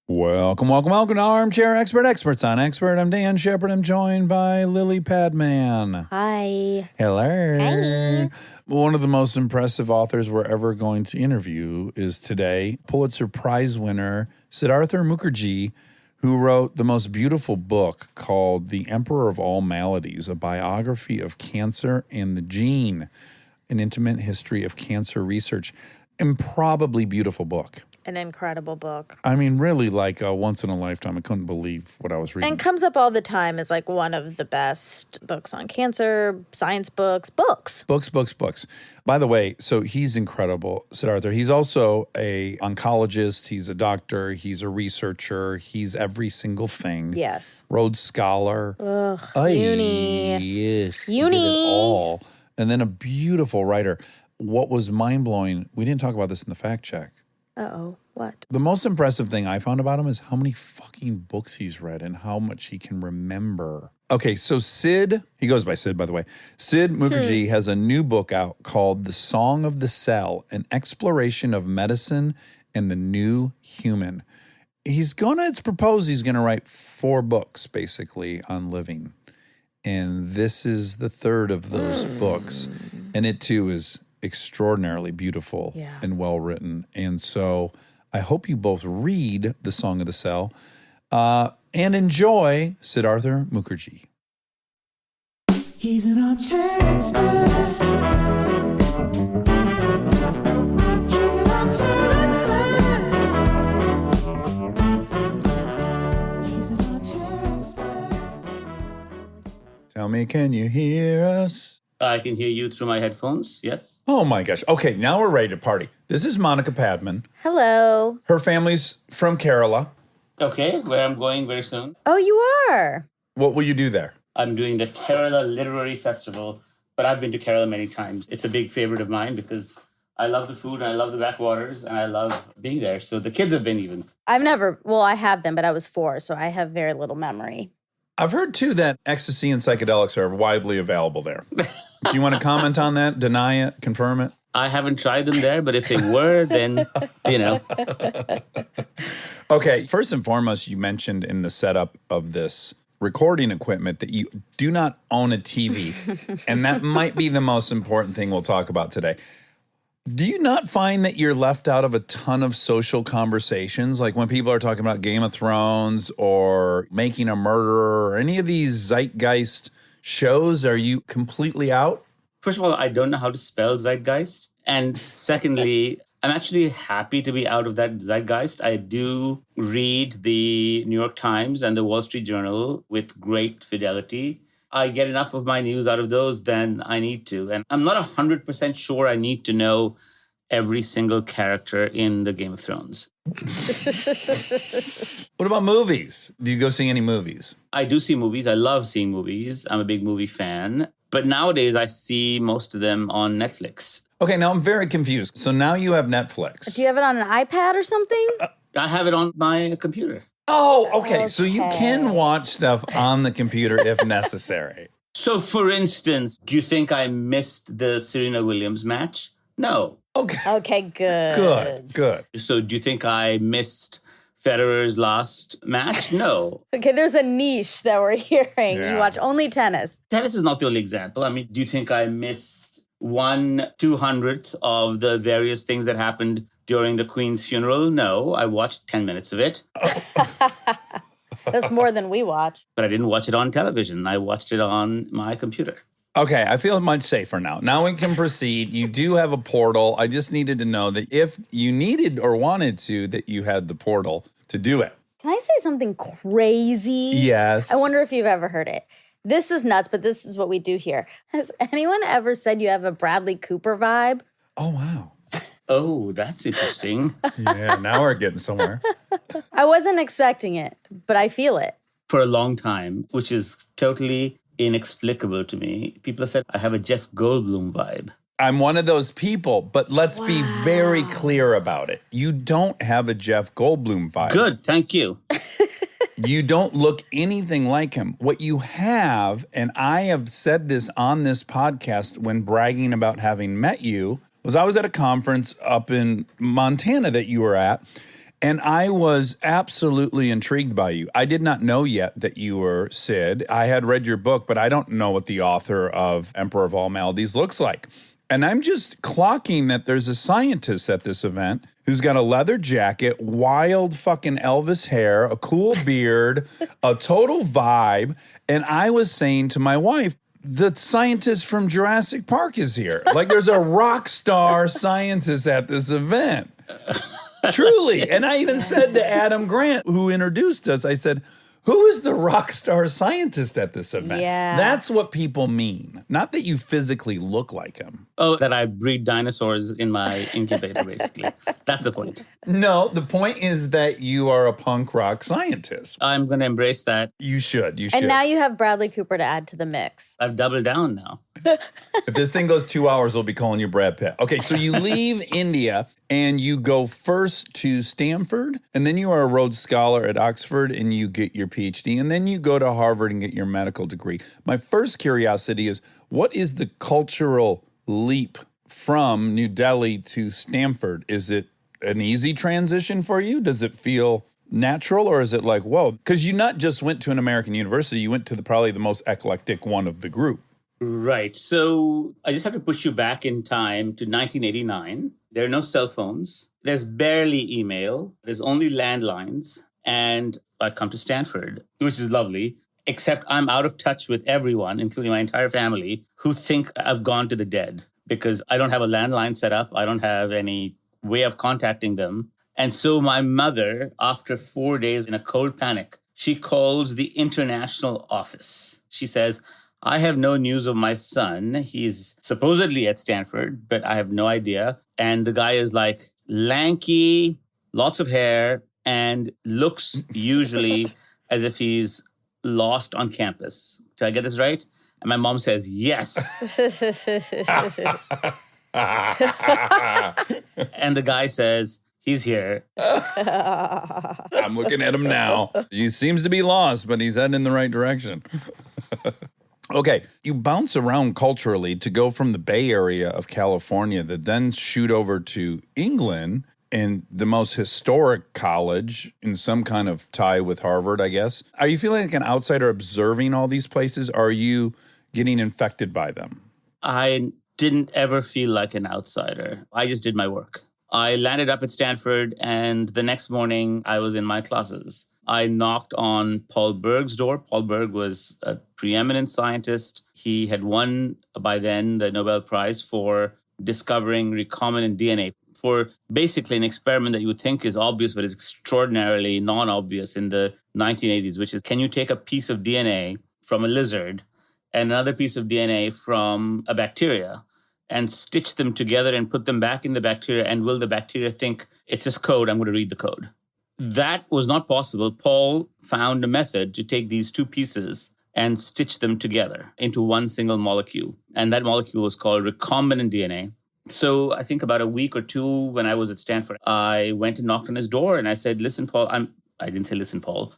Welcome to Armchair Expert, Experts on Expert. I'm Dan Shepard. I'm joined by Lily Padman. Hi. Hello. Hi. One of the most impressive authors we're ever going to interview is today Pulitzer Prize winner Siddhartha Mukherjee, who wrote the most beautiful book called The Emperor of All Maladies, a biography of cancer and the gene, an intimate history of cancer research. Improbably beautiful book. An incredible book. I mean, really like a once in a lifetime. I couldn't believe what I was reading. And comes up all the time as like one of the best books on cancer, science books. Books. By the way, so he's incredible, Siddhartha. He's also a oncologist. He's a doctor. He's a researcher. He's every single thing. Yes. Rhodes Scholar. Uni. He did it all. And then a beautiful writer. What was mind-blowing, we didn't talk about this in the fact check. Uh-oh, what? The most impressive thing I found about him is how many fucking books he's read and how much he can remember. Okay, so he goes by Sid, by the way. Sid Mukherjee has a new book out called The Song of the Cell, an exploration of medicine and the new human. It's proposed he's going to write 4 books, basically, on living. And this is the third of those books. And it, too, is extraordinarily beautiful and well-written. And so I hope you both read The Song of the Cell and enjoy Siddhartha Mukherjee. He's an armchair expert. He's an armchair expert. He's an armchair expert. Tell me, can you hear us? I can hear you through my headphones, yes. Oh my gosh. Okay, now we're ready to party. This is Monica Padman. Hello. Her family's from Kerala. Okay, where I'm going very soon. Oh, you are? What will you do there? I'm doing the Kerala Literary Festival, but I've been to Kerala many times. It's a big favorite of mine because I love the food and I love the backwaters and I love being there. So the kids have been even. I have been, but I was 4, so I have very little memory. I've heard, too, that ecstasy and psychedelics are widely available there. Do you want to comment on that? Deny it? Confirm it? I haven't tried them there, but if they were, then, Okay, first and foremost, you mentioned in the setup of this recording equipment that you do not own a TV. And that might be the most important thing we'll talk about today. Do you not find that you're left out of a ton of social conversations? Like when people are talking about Game of Thrones or Making a Murderer or any of these zeitgeist shows, are you completely out? First of all, I don't know how to spell zeitgeist. And secondly, I'm actually happy to be out of that zeitgeist. I do read the New York Times and the Wall Street Journal with great fidelity. I get enough of my news out of those than I need to. And I'm not 100% sure I need to know every single character in the Game of Thrones. What about movies? Do you go see any movies? I do see movies. I love seeing movies. I'm a big movie fan. But nowadays, I see most of them on Netflix. Okay, now I'm very confused. So now you have Netflix. Do you have it on an iPad or something? I have it on my computer. Oh, okay. So you can watch stuff on the computer if necessary. So, for instance, do you think I missed the Serena Williams match? No. Okay, good. Good. So, do you think I missed Federer's last match? No. Okay, there's a niche that we're hearing. Yeah. You watch only tennis. Tennis is not the only example. I mean, do you think I missed 1/200th of the various things that happened during the Queen's funeral? No, I watched 10 minutes of it. That's more than we watch. But I didn't watch it on television. I watched it on my computer. Okay, I feel much safer now. Now we can proceed. You do have a portal. I just needed to know that if you needed or wanted to, that you had the portal to do it. Can I say something crazy? Yes. I wonder if you've ever heard it. This is nuts, but this is what we do here. Has anyone ever said you have a Bradley Cooper vibe? Oh, wow. Oh, that's interesting. Yeah, now we're getting somewhere. I wasn't expecting it, but I feel it. For a long time, which is totally inexplicable to me, people have said I have a Jeff Goldblum vibe. I'm one of those people, but let's be very clear about it. You don't have a Jeff Goldblum vibe. Good, thank you. You don't look anything like him. What you have, and I have said this on this podcast when bragging about having met you, was I was at a conference up in Montana that you were at, And I was absolutely intrigued by you. I did not know yet that you were Sid. I had read your book, but I don't know what the author of Emperor of All Maladies looks like. And I'm just clocking that there's a scientist at this event who's got a leather jacket, wild fucking Elvis hair, a cool beard, a total vibe. And I was saying to my wife, the scientist from Jurassic Park is here. Like there's a rock star scientist at this event. Truly. And I even said to Adam Grant, who introduced us, I said, who is the rock star scientist at this event? Yeah. That's what people mean. Not that you physically look like him. Oh, that I breed dinosaurs in my incubator, basically. That's the point. No, the point is that you are a punk rock scientist. I'm going to embrace that. You should. You should. And now you have Bradley Cooper to add to the mix. I've doubled down now. If this thing goes 2 hours, we'll be calling you Brad Pitt. Okay, so you leave India and you go first to Stanford, and then you are a Rhodes Scholar at Oxford and you get your PhD, and then you go to Harvard and get your medical degree. My first curiosity is, what is the cultural leap from New Delhi to Stanford? Is it an easy transition for you? Does it feel natural, or is it like, whoa? Because you not just went to an American university, you went to probably the most eclectic one of the group. Right. So I just have to push you back in time to 1989. There are no cell phones. There's barely email. There's only landlines. And I come to Stanford, which is lovely, except I'm out of touch with everyone, including my entire family, who think I've gone to the dead because I don't have a landline set up. I don't have any way of contacting them. And so my mother, after 4 days in a cold panic, she calls the international office. She says, I have no news of my son. He's supposedly at Stanford, but I have no idea. And the guy is like lanky, lots of hair, and looks usually as if he's lost on campus. Did I get this right? And my mom says, yes. And the guy says, he's here. I'm looking at him now. He seems to be lost, but he's heading in the right direction. Okay, you bounce around culturally to go from the Bay Area of California to then shoot over to England and the most historic college in some kind of tie with Harvard, I guess. Are you feeling like an outsider observing all these places? Or are you getting infected by them? I didn't ever feel like an outsider. I just did my work. I landed up at Stanford, and the next morning I was in my classes. I knocked on Paul Berg's door. Paul Berg was a preeminent scientist. He had won by then the Nobel Prize for discovering recombinant DNA, for basically an experiment that you would think is obvious, but is extraordinarily non-obvious in the 1980s, which is, can you take a piece of DNA from a lizard and another piece of DNA from a bacteria and stitch them together and put them back in the bacteria, and will the bacteria think, it's just code, I'm going to read the code? That was not possible. Paul found a method to take these two pieces and stitch them together into one single molecule. And that molecule was called recombinant DNA. So I think about a week or two when I was at Stanford, I went and knocked on his door and I said, listen, Paul, I didn't say listen, Paul.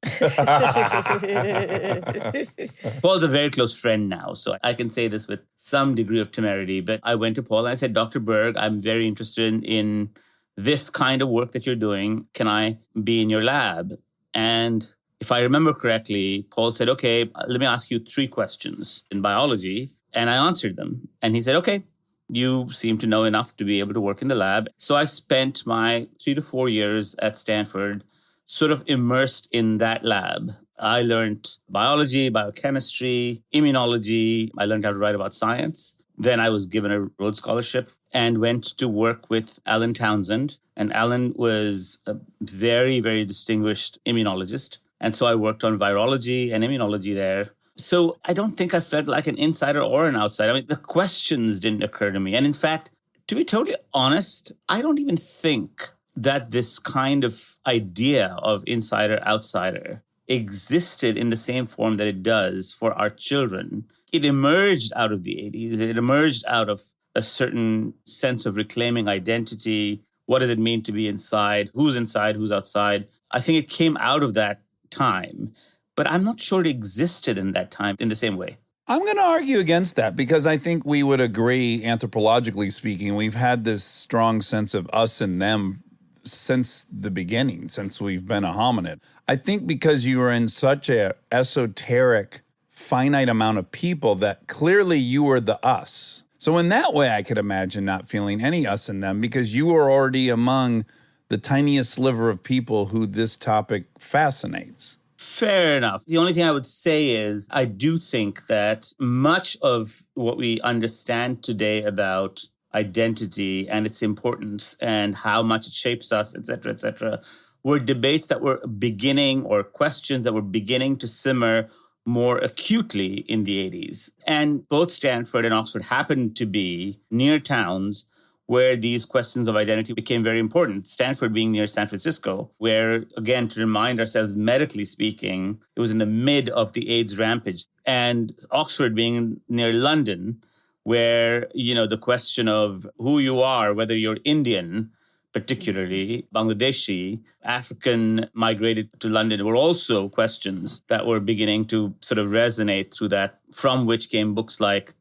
Paul's a very close friend now, so I can say this with some degree of temerity. But I went to Paul and I said, Dr. Berg, I'm very interested in this kind of work that you're doing. Can I be in your lab? And if I remember correctly, Paul said, okay, let me ask you 3 questions in biology. And I answered them. And he said, okay, you seem to know enough to be able to work in the lab. So I spent my 3 to 4 years at Stanford sort of immersed in that lab. I learned biology, biochemistry, immunology. I learned how to write about science. Then I was given a Rhodes Scholarship and went to work with Alan Townsend. And Alan was a very, very distinguished immunologist. And so I worked on virology and immunology there. So I don't think I felt like an insider or an outsider. I mean, the questions didn't occur to me. And in fact, to be totally honest, I don't even think that this kind of idea of insider-outsider existed in the same form that it does for our children. It emerged out of the 80s. It emerged out of a certain sense of reclaiming identity. What does it mean to be inside? Who's outside? I think it came out of that time, but I'm not sure it existed in that time in the same way. I'm going to argue against that because I think we would agree, anthropologically speaking, we've had this strong sense of us and them since the beginning, since we've been a hominid. I think because you are in such a esoteric, finite amount of people that clearly you were the us. So in that way, I could imagine not feeling any us in them because you were already among the tiniest sliver of people who this topic fascinates. Fair enough. The only thing I would say is I do think that much of what we understand today about identity and its importance and how much it shapes us, et cetera, were debates that were beginning or questions that were beginning to simmer more acutely in the 80s. And both Stanford and Oxford happened to be near towns where these questions of identity became very important. Stanford being near San Francisco, where, again, to remind ourselves, medically speaking, it was in the mid of the AIDS rampage. And Oxford being near London, where, the question of who you are, whether you're Indian, particularly Bangladeshi, African migrated to London, were also questions that were beginning to sort of resonate through that, from which came books like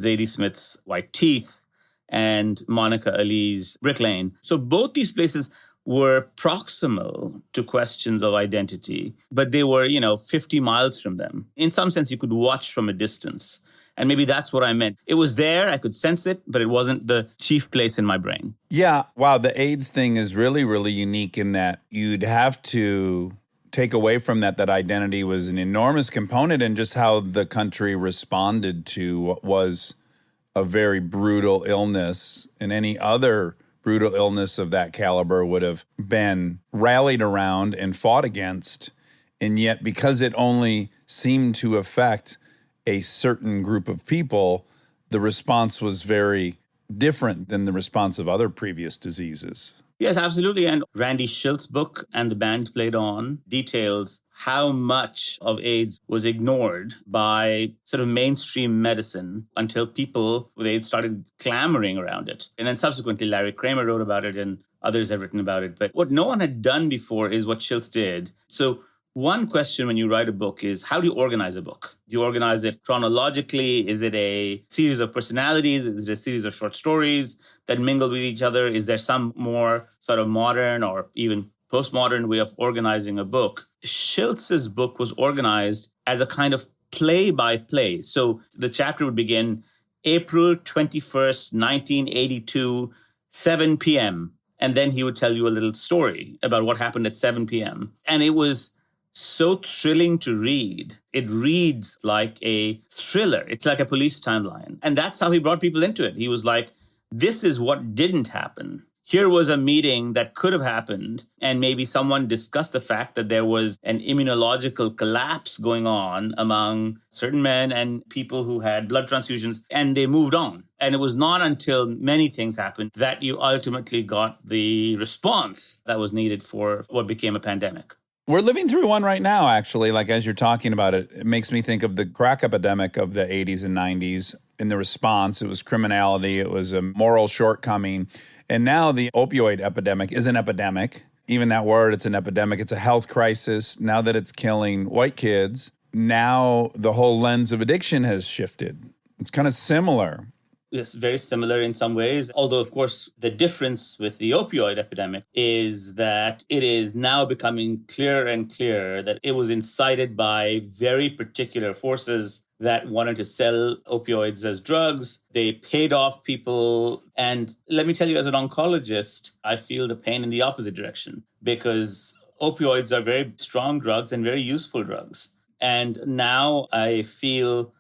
Zadie Smith's White Teeth and Monica Ali's Brick Lane. So both these places were proximal to questions of identity, but they were, 50 miles from them. In some sense, you could watch from a distance. And maybe that's what I meant. It was there, I could sense it, but it wasn't the chief place in my brain. Yeah, wow, the AIDS thing is really, really unique in that you'd have to take away from that identity was an enormous component in just how the country responded to what was a very brutal illness, and any other brutal illness of that caliber would have been rallied around and fought against. And yet, because it only seemed to affect a certain group of people, the response was very different than the response of other previous diseases. Yes, absolutely. And Randy Schilt's book, And the Band Played On, details how much of AIDS was ignored by sort of mainstream medicine until people with AIDS started clamoring around it. And then subsequently, Larry Kramer wrote about it and others have written about it. But what no one had done before is what Schiltz did. So one question when you write a book is, how do you organize a book? Do you organize it chronologically? Is it a series of personalities? Is it a series of short stories that mingle with each other? Is there some more sort of modern or even postmodern way of organizing a book? Schiltz's book was organized as a kind of play-by-play. So the chapter would begin April 21st, 1982, 7 p.m. And then he would tell you a little story about what happened at 7 p.m. And it was so thrilling to read. It reads like a thriller. It's like a police timeline. And that's how he brought people into it. He was like, this is what didn't happen. Here was a meeting that could have happened, and maybe someone discussed the fact that there was an immunological collapse going on among certain men and people who had blood transfusions, and they moved on. And it was not until many things happened that you ultimately got the response that was needed for what became a pandemic. We're living through one right now, actually. Like, as you're talking about it, it makes me think of the crack epidemic of the 80s and 90s. In the response, it was criminality, it was a moral shortcoming. And now the opioid epidemic is an epidemic. Even that word, it's an epidemic. It's a health crisis. Now that it's killing white kids, now the whole lens of addiction has shifted. It's kind of similar. Yes, very similar in some ways. Although, of course, the difference with the opioid epidemic is that it is now becoming clearer and clearer that it was incited by very particular forces that wanted to sell opioids as drugs. They paid off people. And let me tell you, as an oncologist, I feel the pain in the opposite direction because opioids are very strong drugs and very useful drugs. And now I feel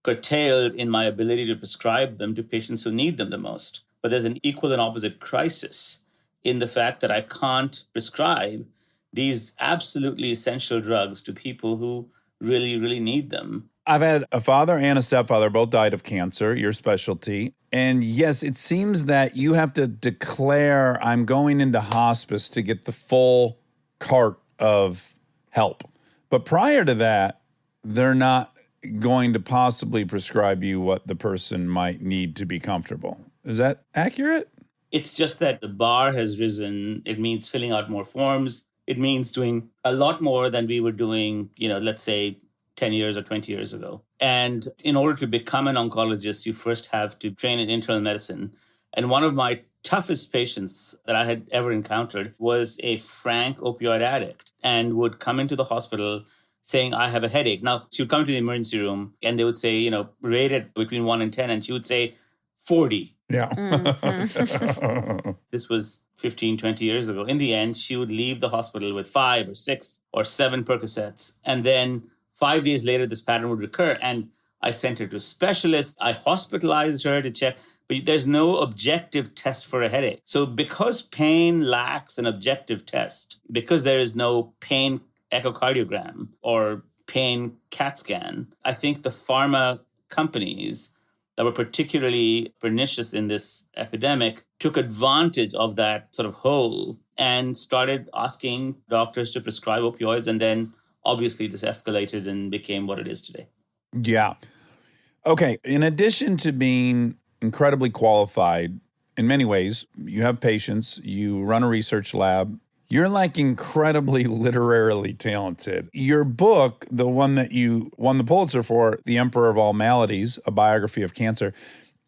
curtailed in my ability to prescribe them to patients who need them the most. But there's an equal and opposite crisis in the fact that I can't prescribe these absolutely essential drugs to people who really, really need them. I've had a father and a stepfather, both died of cancer, your specialty. And yes, it seems that you have to declare, I'm going into hospice to get the full cart of help. But prior to that, they're not going to possibly prescribe you what the person might need to be comfortable. Is that accurate? It's just that the bar has risen. It means filling out more forms. It means doing a lot more than we were doing, let's say 10 years or 20 years ago. And in order to become an oncologist, you first have to train in internal medicine. And one of my toughest patients that I had ever encountered was a frank opioid addict and would come into the hospital saying, I have a headache. Now, she would come to the emergency room and they would say, rate it between 1 and 10. And she would say 40. Yeah. This was 15, 20 years ago. In the end, she would leave the hospital with 5 or 6 or 7 Percocets. And then 5 days later, this pattern would recur. And I sent her to specialists. I hospitalized her to check, but there's no objective test for a headache. So because pain lacks an objective test, because there is no pain echocardiogram or pain CAT scan, I think the pharma companies that were particularly pernicious in this epidemic took advantage of that sort of hole and started asking doctors to prescribe opioids. And then obviously this escalated and became what it is today. Yeah. Okay. In addition to being incredibly qualified, in many ways, you have patients, you run a research lab, you're like incredibly literarily talented. Your book, the one that you won the Pulitzer for, The Emperor of All Maladies, a biography of cancer,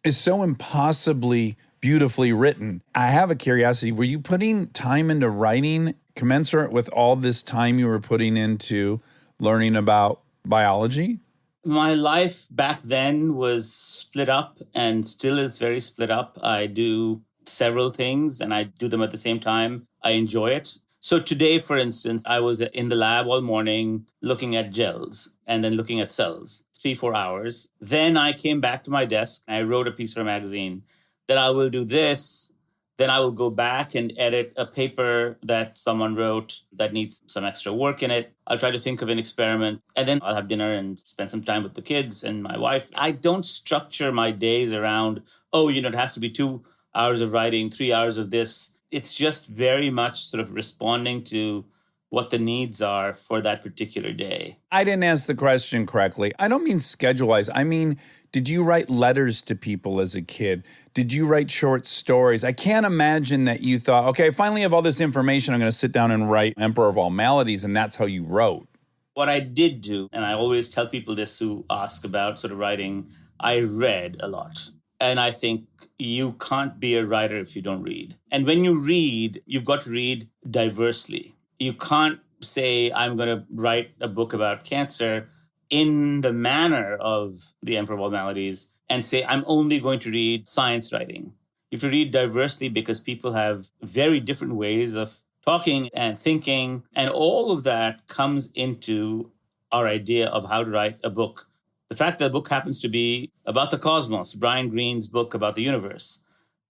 is so impossibly beautifully written. I have a curiosity. Were you putting time into writing commensurate with all this time you were putting into learning about biology? My life back then was split up and still is very split up. I do several things and I do them at the same time. I enjoy it. So today, for instance, I was in the lab all morning looking at gels and then looking at cells, 3-4 hours. Then I came back to my desk. I wrote a piece for a magazine. Then I will do this. Then I will go back and edit a paper that someone wrote that needs some extra work in it. I'll try to think of an experiment. And then I'll have dinner and spend some time with the kids and my wife. I don't structure my days around, it has to be 2 hours of writing, 3 hours of this. It's just very much sort of responding to what the needs are for that particular day. I didn't ask the question correctly. I don't mean schedule-wise. I mean, did you write letters to people as a kid? Did you write short stories? I can't imagine that you thought, okay, I finally have all this information. I'm going to sit down and write Emperor of All Maladies, and that's how you wrote. What I did do, and I always tell people this who ask about sort of writing, I read a lot. And I think you can't be a writer if you don't read. And when you read, you've got to read diversely. You can't say, I'm going to write a book about cancer in the manner of The Emperor of All Maladies and say, I'm only going to read science writing. You have to read diversely because people have very different ways of talking and thinking. And all of that comes into our idea of how to write a book. The fact that the book happens to be about the cosmos, Brian Greene's book about the universe,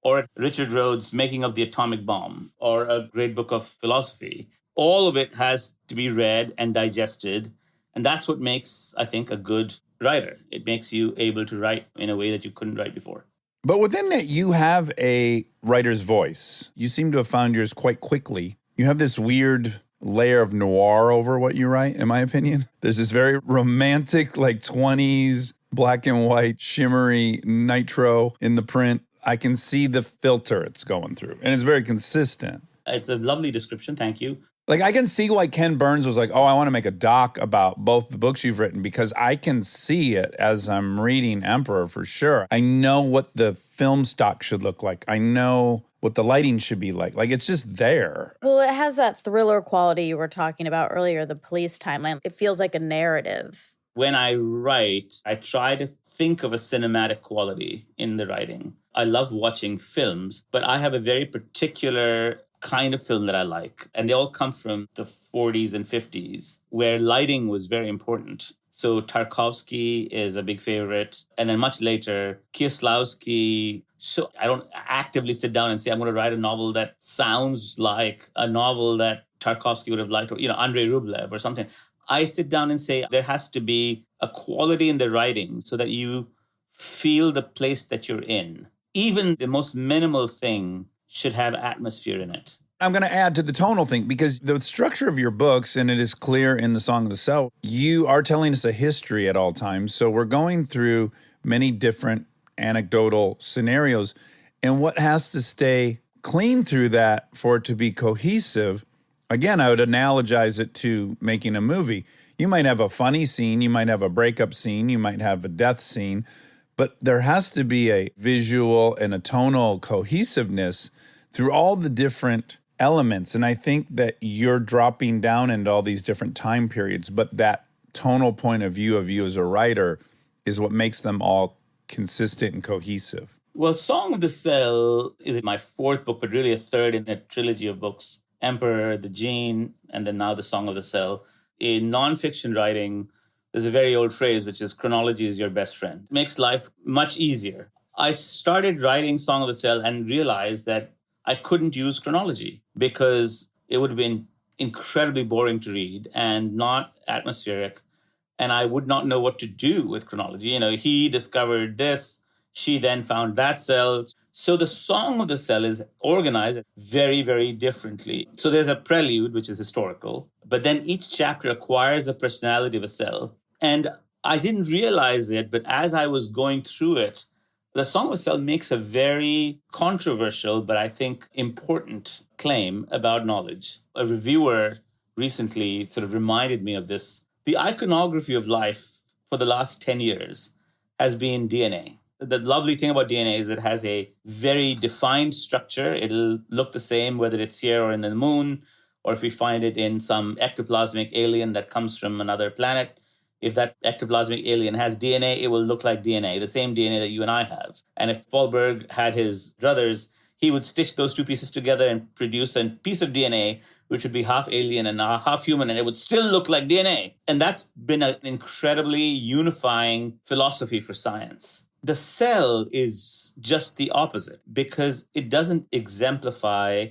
or Richard Rhodes' Making of the Atomic Bomb, or a great book of philosophy, all of it has to be read and digested. And that's what makes, I think, a good writer. It makes you able to write in a way that you couldn't write before. But within that, you have a writer's voice. You seem to have found yours quite quickly. You have this weird layer of noir over what you write, in my opinion. There's this very romantic, like 20s, black and white, shimmery nitro in the print. I can see the filter it's going through, and it's very consistent. It's a lovely description. Thank you. Like, I can see why Ken Burns was like, I want to make a doc about both the books you've written, because I can see it as I'm reading Emperor for sure. I know what the film stock should look like. I know what the lighting should be like. Like, it's just there. Well, it has that thriller quality you were talking about earlier, the police timeline. It feels like a narrative. When I write, I try to think of a cinematic quality in the writing. I love watching films, but I have a very particular kind of film that I like. And they all come from the 40s and 50s, where lighting was very important. So Tarkovsky is a big favorite. And then much later, Kieslowski. So I don't actively sit down and say, I'm going to write a novel that sounds like a novel that Tarkovsky would have liked, or, Andrei Rublev or something. I sit down and say, there has to be a quality in the writing so that you feel the place that you're in. Even the most minimal thing should have atmosphere in it. I'm going to add to the tonal thing, because the structure of your books, and it is clear in The Song of the South, you are telling us a history at all times. So we're going through many different anecdotal scenarios. And what has to stay clean through that for it to be cohesive, again, I would analogize it to making a movie. You might have a funny scene, you might have a breakup scene, you might have a death scene, but there has to be a visual and a tonal cohesiveness through all the different elements. And I think that you're dropping down into all these different time periods, but that tonal point of view of you as a writer is what makes them all consistent and cohesive. Well, Song of the Cell is my fourth book, but really a third in a trilogy of books. Emperor, The Gene, and then now The Song of the Cell. In nonfiction writing, there's a very old phrase, which is chronology is your best friend. It makes life much easier. I started writing Song of the Cell and realized that I couldn't use chronology because it would have been incredibly boring to read and not atmospheric. And I would not know what to do with chronology. You know, he discovered this, she then found that cell. So the Song of the Cell is organized very, very differently. So there's a prelude, which is historical, but then each chapter acquires the personality of a cell. And I didn't realize it, but as I was going through it, the Song of the Cell makes a very controversial, but I think important claim about knowledge. A reviewer recently sort of reminded me of this. The iconography of life for the last 10 years has been DNA. The lovely thing about DNA is that it has a very defined structure. It'll look the same whether it's here or in the moon, or if we find it in some ectoplasmic alien that comes from another planet. If that ectoplasmic alien has DNA, it will look like DNA, the same DNA that you and I have. And if Paul Berg had his druthers, he would stitch those two pieces together and produce a piece of DNA, which would be half alien and half human, and it would still look like DNA. And that's been an incredibly unifying philosophy for science. The cell is just the opposite because it doesn't exemplify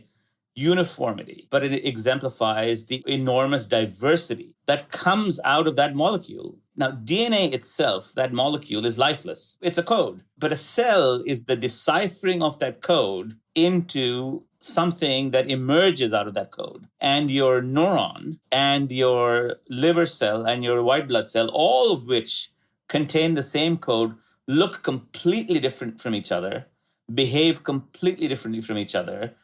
uniformity, but it exemplifies the enormous diversity that comes out of that molecule. Now, DNA itself, that molecule, is lifeless. It's a code. But a cell is the deciphering of that code into something that emerges out of that code. And your neuron and your liver cell and your white blood cell, all of which contain the same code, look completely different from each other, behave completely differently from each other,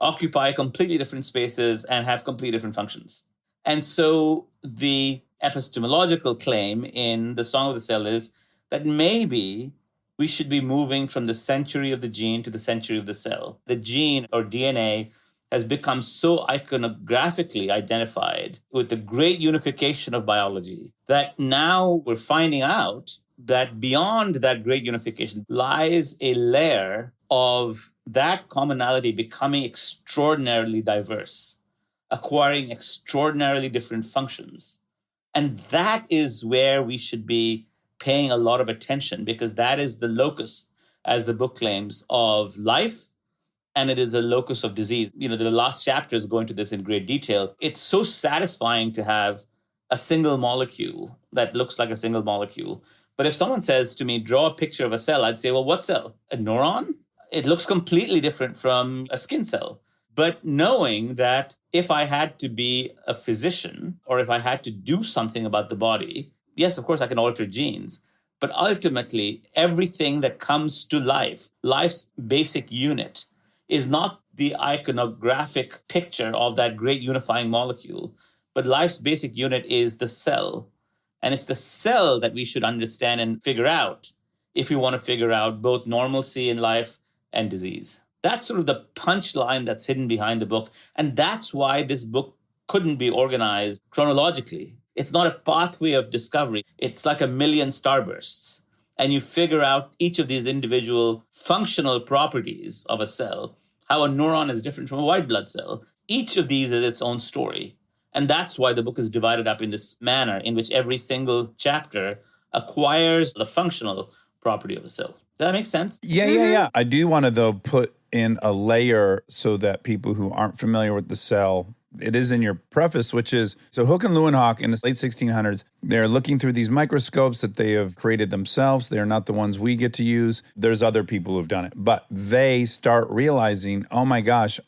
occupy completely different spaces, and have completely different functions. And so the epistemological claim in the Song of the Cell is that maybe we should be moving from the century of the gene to the century of the cell. The gene, or DNA, has become so iconographically identified with the great unification of biology that now we're finding out that beyond that great unification lies a layer of that commonality becoming extraordinarily diverse, acquiring extraordinarily different functions. And that is where we should be paying a lot of attention, because that is the locus, as the book claims, of life, and it is a locus of disease. You know, the last chapter is going to this in great detail. It's so satisfying to have a single molecule that looks like a single molecule. But if someone says to me, draw a picture of a cell, I'd say, well, what cell? A neuron? It looks completely different from a skin cell. But knowing that if I had to be a physician or if I had to do something about the body, yes, of course, I can alter genes. But ultimately, everything that comes to life, life's basic unit, is not the iconographic picture of that great unifying molecule. But life's basic unit is the cell. And it's the cell that we should understand and figure out if we want to figure out both normalcy in life and disease. That's sort of the punchline that's hidden behind the book. And that's why this book couldn't be organized chronologically. It's not a pathway of discovery. It's like a million starbursts. And you figure out each of these individual functional properties of a cell, how a neuron is different from a white blood cell. Each of these is its own story. And that's why the book is divided up in this manner, in which every single chapter acquires the functional property of a cell. Does that make sense? Yeah. I do want to, though, put in a layer so that people who aren't familiar with the cell, it is in your preface, which is, so Hooke and Leeuwenhoek in the late 1600s, they're looking through these microscopes that they have created themselves. They're not the ones we get to use. There's other people who've done it. But they start realizing, oh my gosh,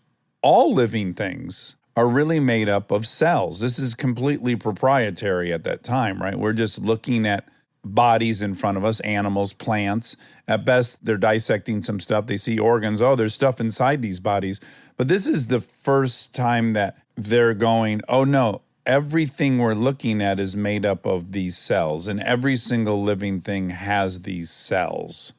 all living things are really made up of cells. This is completely proprietary at that time, right? We're just looking at bodies in front of us, animals, plants. At best, they're dissecting some stuff. They see organs. Oh, there's stuff inside these bodies. But this is the first time that they're going, oh no, everything we're looking at is made up of these cells, and every single living thing has these cells.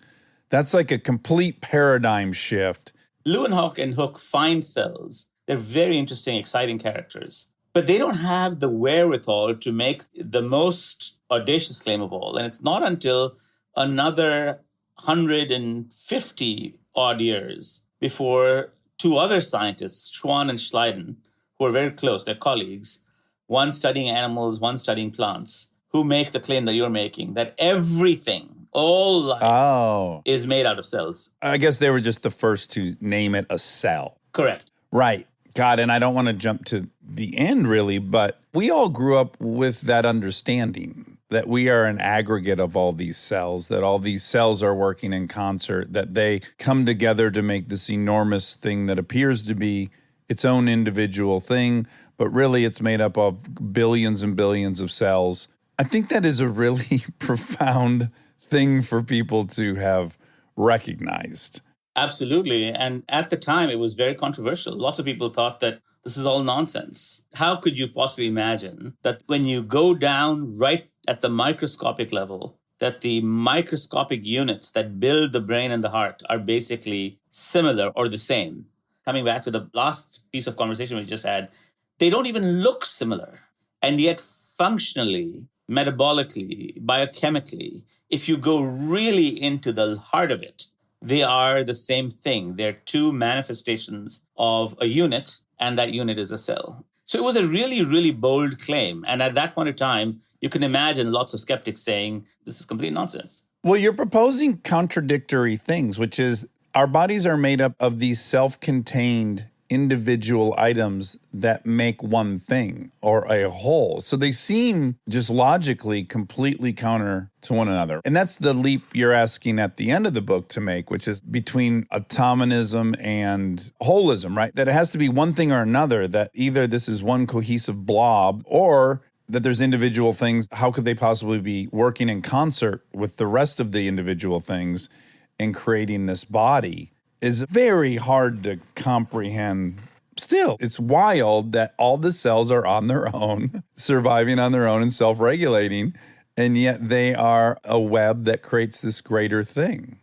That's like a complete paradigm shift. Leeuwenhoek and Hook find cells. They're very interesting, exciting characters. But they don't have the wherewithal to make the most audacious claim of all. And it's not until another 150 odd years before two other scientists, Schwann and Schleiden, who are very close, they're colleagues, one studying animals, one studying plants, who make the claim that you're making, that everything, all life, is made out of cells. I guess they were just the first to name it a cell. Correct. Right. God, and I don't want to jump to the end really, but we all grew up with that understanding that we are an aggregate of all these cells, that all these cells are working in concert, that they come together to make this enormous thing that appears to be its own individual thing, but really it's made up of billions and billions of cells. I think that is a really profound thing for people to have recognized. Absolutely. And at the time, it was very controversial. Lots of people thought that this is all nonsense. How could you possibly imagine that when you go down right at the microscopic level, that the microscopic units that build the brain and the heart are basically similar or the same? Coming back to the last piece of conversation we just had, they don't even look similar. And yet functionally, metabolically, biochemically, if you go really into the heart of it, they are the same thing. They're two manifestations of a unit, and that unit is a cell. So it was a really, really bold claim. And at that point in time, you can imagine lots of skeptics saying, this is complete nonsense. Well, you're proposing contradictory things, which is our bodies are made up of these self-contained individual items that make one thing or a whole. So they seem just logically completely counter to one another. And that's the leap you're asking at the end of the book to make, which is between atomism and holism, right? That it has to be one thing or another, that either this is one cohesive blob or that there's individual things. How could they possibly be working in concert with the rest of the individual things and creating this body? Is very hard to comprehend. Still, it's wild that all the cells are on their own, surviving on their own and self-regulating, and yet they are a web that creates this greater thing.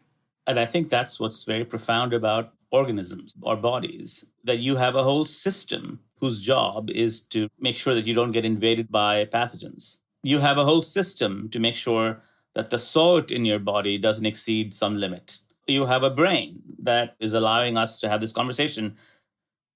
And I think that's what's very profound about organisms or bodies, that you have a whole system whose job is to make sure that you don't get invaded by pathogens. You have a whole system to make sure that the salt in your body doesn't exceed some limit. You have a brain that is allowing us to have this conversation.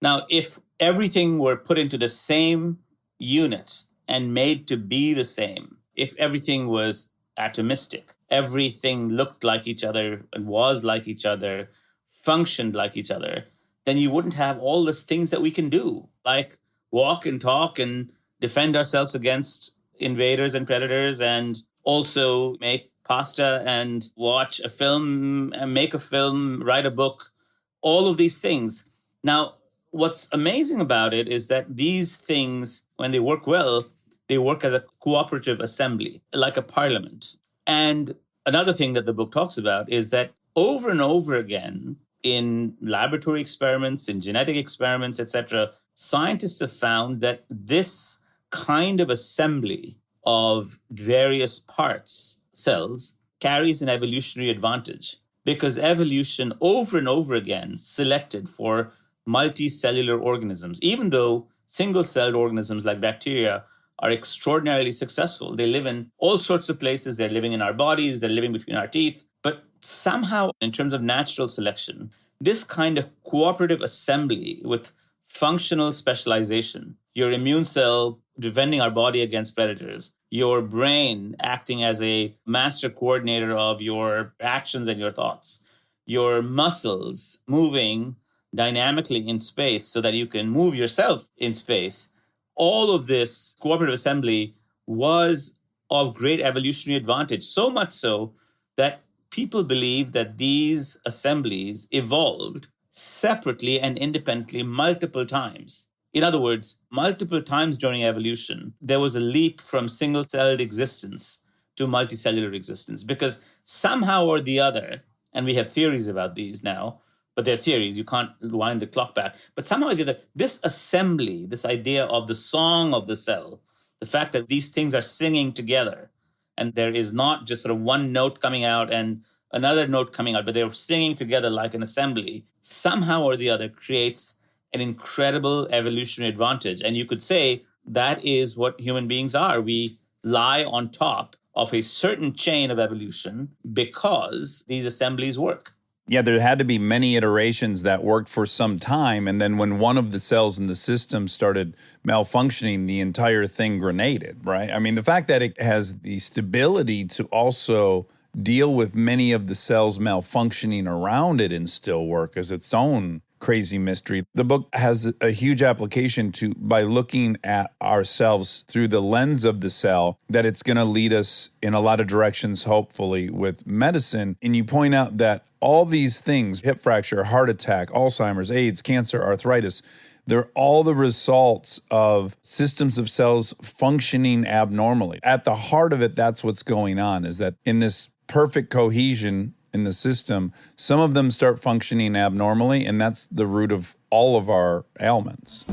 Now, if everything were put into the same unit and made to be the same, if everything was atomistic, everything looked like each other and was like each other, functioned like each other, then you wouldn't have all these things that we can do, like walk and talk and defend ourselves against invaders and predators, and also make pasta and watch a film and make a film, write a book, all of these things. Now, what's amazing about it is that these things, when they work well, they work as a cooperative assembly, like a parliament. And another thing that the book talks about is that over and over again, in laboratory experiments, in genetic experiments, etc., scientists have found that this kind of assembly of various parts, cells, carries an evolutionary advantage, because evolution over and over again selected for multicellular organisms. Even though single-celled organisms like bacteria are extraordinarily successful, they live in all sorts of places, they're living in our bodies, they're living between our teeth, but somehow in terms of natural selection, this kind of cooperative assembly with functional specialization, your immune cell defending our body against predators, your brain acting as a master coordinator of your actions and your thoughts, your muscles moving dynamically in space so that you can move yourself in space. All of this cooperative assembly was of great evolutionary advantage, so much so that people believe that these assemblies evolved separately and independently multiple times. In other words, multiple times during evolution, there was a leap from single-celled existence to multicellular existence, because somehow or the other, and we have theories about these now, but they're theories. You can't wind the clock back. But somehow or the other, this assembly, this idea of the song of the cell, the fact that these things are singing together, and there is not just sort of one note coming out and another note coming out, but they're singing together like an assembly, somehow or the other creates an incredible evolutionary advantage. And you could say that is what human beings are. We lie on top of a certain chain of evolution because these assemblies work. Yeah, there had to be many iterations that worked for some time. And then when one of the cells in the system started malfunctioning, the entire thing grenaded, right? I mean, the fact that it has the stability to also deal with many of the cells malfunctioning around it and still work is its own crazy mystery. The book has a huge application to, by looking at ourselves through the lens of the cell, that it's going to lead us in a lot of directions, hopefully, with medicine. And you point out that all these things, hip fracture, heart attack, Alzheimer's, AIDS, cancer, arthritis, they're all the results of systems of cells functioning abnormally. At the heart of it, that's what's going on, is that in this perfect cohesion in the system, some of them start functioning abnormally, and that's the root of all of our ailments.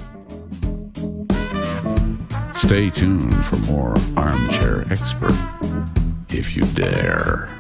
Stay tuned for more Armchair Expert, if you dare.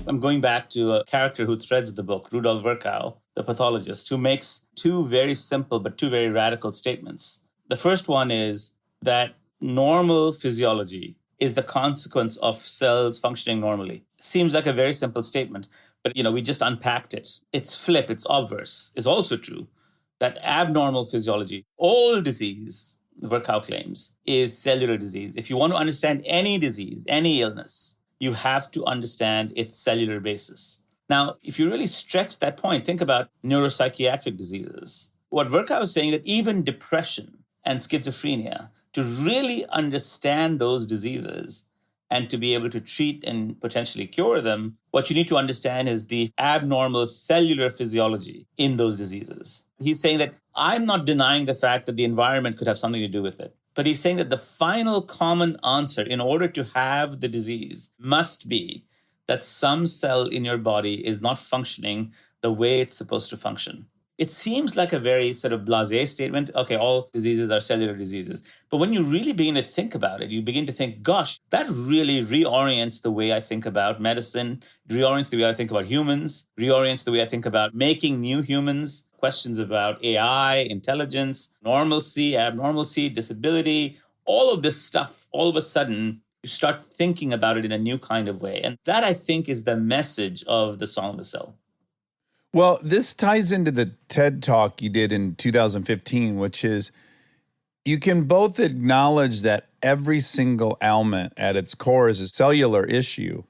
I'm going back to a character who threads the book, Rudolf Virchow, the pathologist, who makes two very simple but two very radical statements. The first one is that normal physiology is the consequence of cells functioning normally. Seems like a very simple statement, but we just unpacked it. Its flip, its obverse, is also true. That abnormal physiology, all disease, Virchow claims, is cellular disease. If you want to understand any disease, any illness, you have to understand its cellular basis. Now, if you really stretch that point, think about neuropsychiatric diseases. What Virchow is saying, that even depression and schizophrenia, to really understand those diseases and to be able to treat and potentially cure them, what you need to understand is the abnormal cellular physiology in those diseases. He's saying that I'm not denying the fact that the environment could have something to do with it. But he's saying that the final common answer in order to have the disease must be that some cell in your body is not functioning the way it's supposed to function. It seems like a very sort of blasé statement. Okay, all diseases are cellular diseases. But when you really begin to think about it, you begin to think, gosh, that really reorients the way I think about medicine, reorients the way I think about humans, reorients the way I think about making new humans, questions about AI, intelligence, normalcy, abnormalcy, disability, all of this stuff, all of a sudden, you start thinking about it in a new kind of way. And that, I think, is the message of The Song of the Cell. Well, this ties into the TED Talk you did in 2015, which is you can both acknowledge that every single ailment at its core is a cellular issue,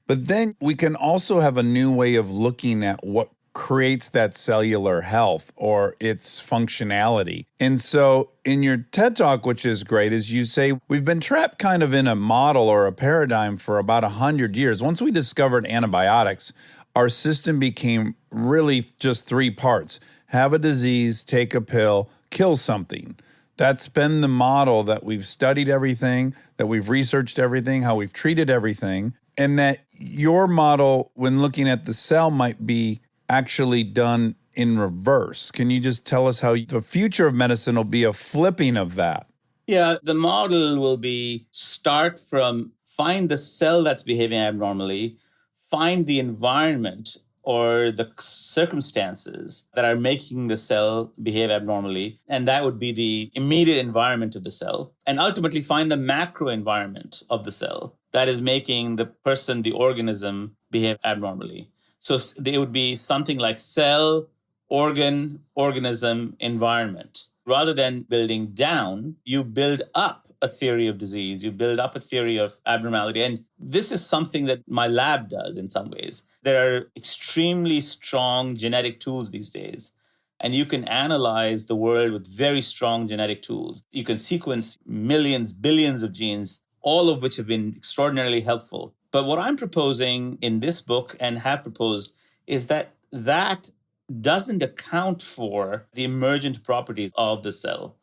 but then we can also have a new way of looking at what creates that cellular health or its functionality. And so in your TED Talk, which is great, is you say we've been trapped kind of in a model or a paradigm for about 100 years. Once we discovered antibiotics, our system became really just three parts: have a disease, take a pill, kill something. That's been the model that we've studied everything, that we've researched everything, how we've treated everything, and that your model, when looking at the cell, might be actually done in reverse. Can you just tell us how the future of medicine will be a flipping of that? Yeah, the model will be start from find the cell that's behaving abnormally, find the environment or the circumstances that are making the cell behave abnormally. And that would be the immediate environment of the cell. And ultimately find the macro environment of the cell that is making the person, the organism, behave abnormally. So they would be something like cell, organ, organism, environment. Rather than building down, you build up a theory of disease, you build up a theory of abnormality. And this is something that my lab does in some ways. There are extremely strong genetic tools these days, and you can analyze the world with very strong genetic tools. You can sequence millions, billions of genes, all of which have been extraordinarily helpful. But what I'm proposing in this book and have proposed is that that doesn't account for the emergent properties of the cell.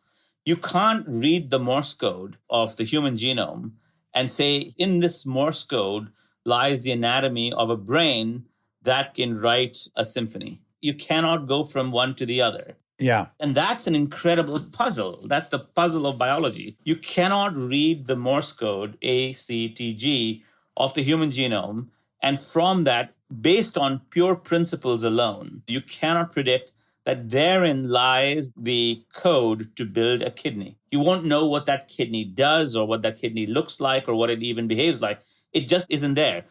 You can't read the Morse code of the human genome and say, in this Morse code lies the anatomy of a brain that can write a symphony. You cannot go from one to the other. Yeah. And that's an incredible puzzle. That's the puzzle of biology. You cannot read the Morse code, A, C, T, G, of the human genome. And from that, based on pure principles alone, you cannot predict that therein lies the code to build a kidney. You won't know what that kidney does or what that kidney looks like or what it even behaves like. It just isn't there.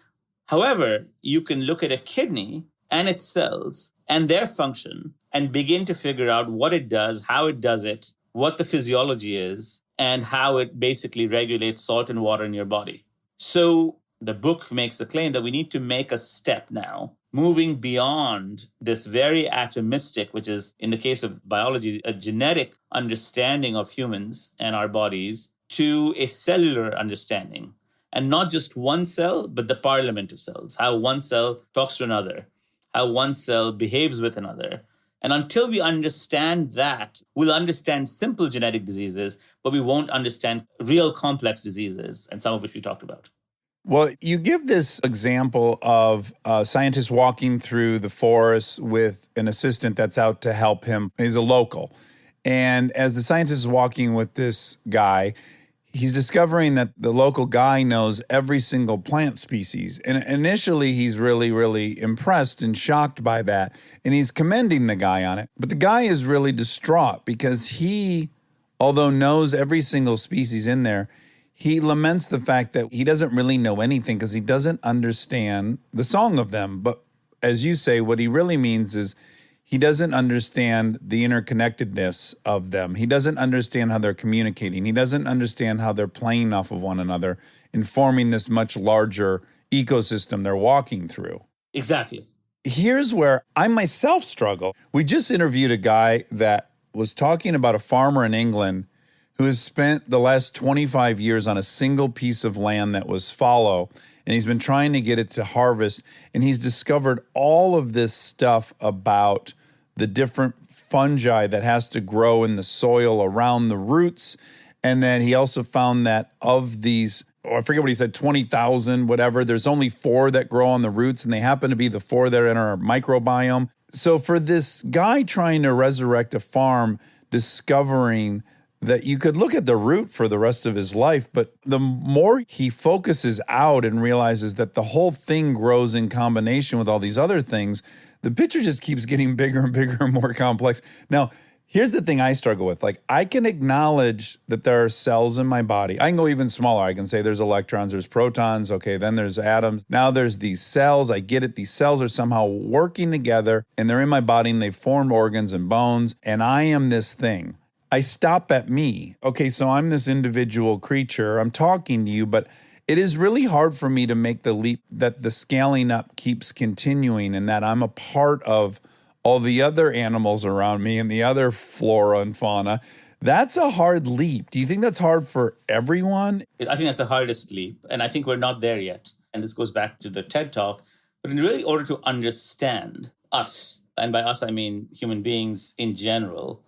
However, you can look at a kidney and its cells and their function and begin to figure out what it does, how it does it, what the physiology is, and how it basically regulates salt and water in your body. So the book makes the claim that we need to make a step now, moving beyond this very atomistic, which is, in the case of biology, a genetic understanding of humans and our bodies, to a cellular understanding. And not just one cell, but the parliament of cells, how one cell talks to another, how one cell behaves with another. And until we understand that, we'll understand simple genetic diseases, but we won't understand real complex diseases, and some of which we talked about. Well, you give this example of a scientist walking through the forest with an assistant that's out to help him. He's a local. And as the scientist is walking with this guy, he's discovering that the local guy knows every single plant species. And initially, he's really, really impressed and shocked by that. And he's commending the guy on it. But the guy is really distraught because he, although knows every single species in there, he laments the fact that he doesn't really know anything because he doesn't understand the song of them. But as you say, what he really means is he doesn't understand the interconnectedness of them. He doesn't understand how they're communicating. He doesn't understand how they're playing off of one another and forming this much larger ecosystem they're walking through. Exactly. Here's where I myself struggle. We just interviewed a guy that was talking about a farmer in England who has spent the last 25 years on a single piece of land that was fallow, and he's been trying to get it to harvest, and he's discovered all of this stuff about the different fungi that has to grow in the soil around the roots. And then he also found that of these, I forget what he said, 20,000, whatever, there's only 4 that grow on the roots, and they happen to be the 4 that are in our microbiome. So for this guy trying to resurrect a farm, discovering that you could look at the root for the rest of his life, but the more he focuses out and realizes that the whole thing grows in combination with all these other things, the picture just keeps getting bigger and bigger and more complex. Now, here's the thing I struggle with. Like, I can acknowledge that there are cells in my body. I can go even smaller. I can say there's electrons, there's protons, okay, then there's atoms. Now there's these cells. I get it. These cells are somehow working together, and they're in my body, and they've formed organs and bones, and I am this thing. I stop at me. Okay, so I'm this individual creature. I'm talking to you, but it is really hard for me to make the leap that the scaling up keeps continuing and that I'm a part of all the other animals around me and the other flora and fauna. That's a hard leap. Do you think that's hard for everyone? I think that's the hardest leap. And I think we're not there yet. And this goes back to the TED Talk. But in really order to understand us, and by us, I mean human beings in general,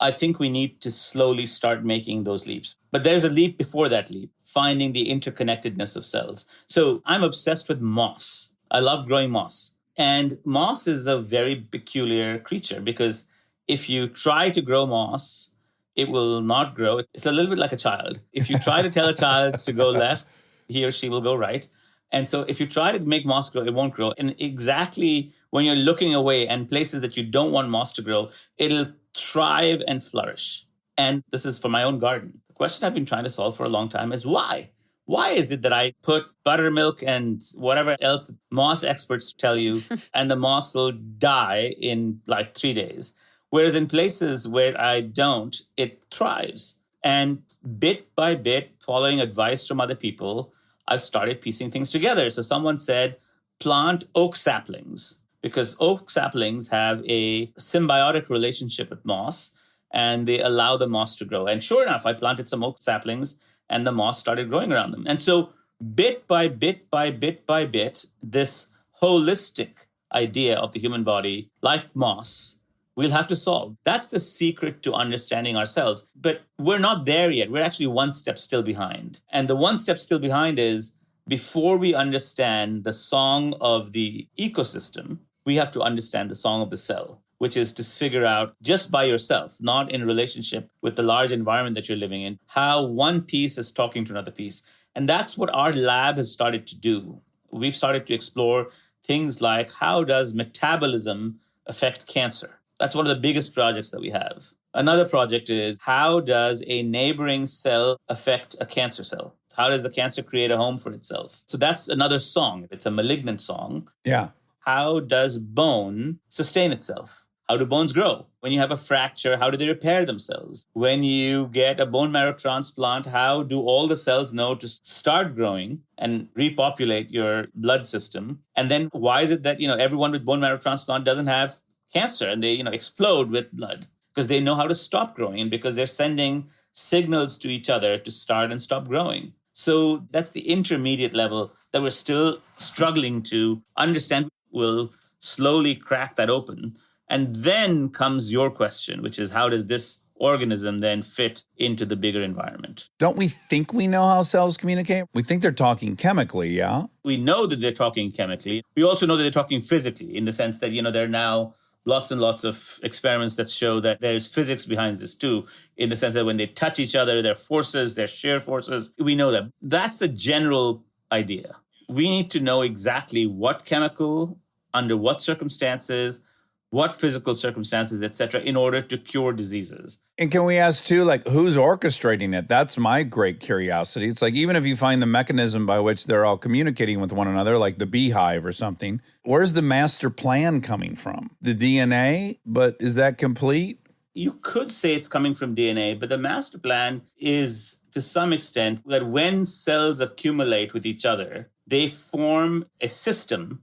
I think we need to slowly start making those leaps. But there's a leap before that leap, finding the interconnectedness of cells. So I'm obsessed with moss. I love growing moss. And moss is a very peculiar creature because if you try to grow moss, it will not grow. It's a little bit like a child. If you try to tell a child to go left, he or she will go right. And so if you try to make moss grow, it won't grow. And exactly when you're looking away and places that you don't want moss to grow, it'll thrive and flourish. And this is for my own garden. The question I've been trying to solve for a long time is why? Why is it that I put buttermilk and whatever else moss experts tell you, and the moss will die in like 3 days? Whereas in places where I don't, it thrives. And bit by bit, following advice from other people, I've started piecing things together. So someone said, plant oak saplings, because oak saplings have a symbiotic relationship with moss, and they allow the moss to grow. And sure enough, I planted some oak saplings, and the moss started growing around them. And so bit by bit by bit by bit, this holistic idea of the human body, like moss, we'll have to solve. That's the secret to understanding ourselves. But we're not there yet. We're actually one step still behind. And the one step still behind is before we understand the song of the ecosystem, we have to understand the song of the cell, which is to figure out just by yourself, not in relationship with the large environment that you're living in, how one piece is talking to another piece. And that's what our lab has started to do. We've started to explore things like how does metabolism affect cancer? That's one of the biggest projects that we have. Another project is how does a neighboring cell affect a cancer cell? How does the cancer create a home for itself? So that's another song. It's a malignant song. Yeah. How does bone sustain itself? How do bones grow? When you have a fracture, how do they repair themselves? When you get a bone marrow transplant, how do all the cells know to start growing and repopulate your blood system? And then why is it that, everyone with bone marrow transplant doesn't have cancer and they, explode with blood? Because they know how to stop growing and because they're sending signals to each other to start and stop growing. So that's the intermediate level that we're still struggling to understand. We'll slowly crack that open. And then comes your question, which is how does this organism then fit into the bigger environment? Don't we think we know how cells communicate? We think they're talking chemically, yeah? We know that they're talking chemically. We also know that they're talking physically in the sense that, there are now lots and lots of experiments that show that there's physics behind this too, in the sense that when they touch each other, their forces, their shear forces, we know that. That's a general idea. We need to know exactly what chemical, under what circumstances, what physical circumstances, et cetera, in order to cure diseases. And can we ask too, who's orchestrating it? That's my great curiosity. It's even if you find the mechanism by which they're all communicating with one another, like the beehive or something, where's the master plan coming from? The DNA? But is that complete? You could say it's coming from DNA, but the master plan is to some extent that when cells accumulate with each other, they form a system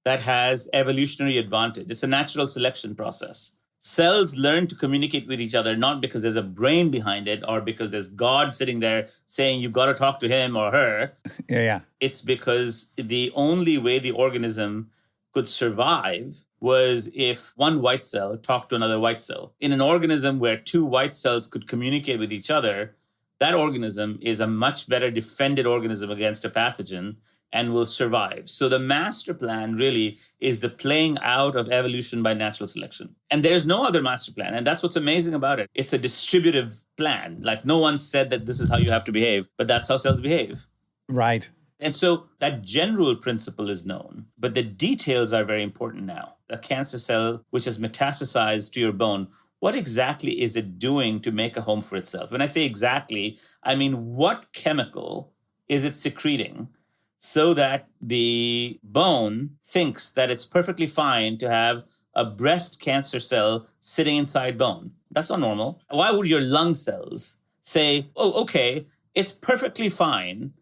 that has evolutionary advantage. It's a natural selection process. Cells learn to communicate with each other, not because there's a brain behind it or because there's God sitting there saying, you've got to talk to him or her. Yeah. It's because the only way the organism could survive was if one white cell talked to another white cell. In an organism where two white cells could communicate with each other, that organism is a much better defended organism against a pathogen and will survive. So the master plan really is the playing out of evolution by natural selection. And there's no other master plan. And that's what's amazing about it. It's a distributive plan. No one said that this is how you have to behave, but that's how cells behave. Right. And so that general principle is known, but the details are very important now. A cancer cell which has metastasized to your bone, what exactly is it doing to make a home for itself? When I say exactly, I mean what chemical is it secreting so that the bone thinks that it's perfectly fine to have a breast cancer cell sitting inside bone? That's not normal. Why would your lung cells say, oh, okay, it's perfectly fine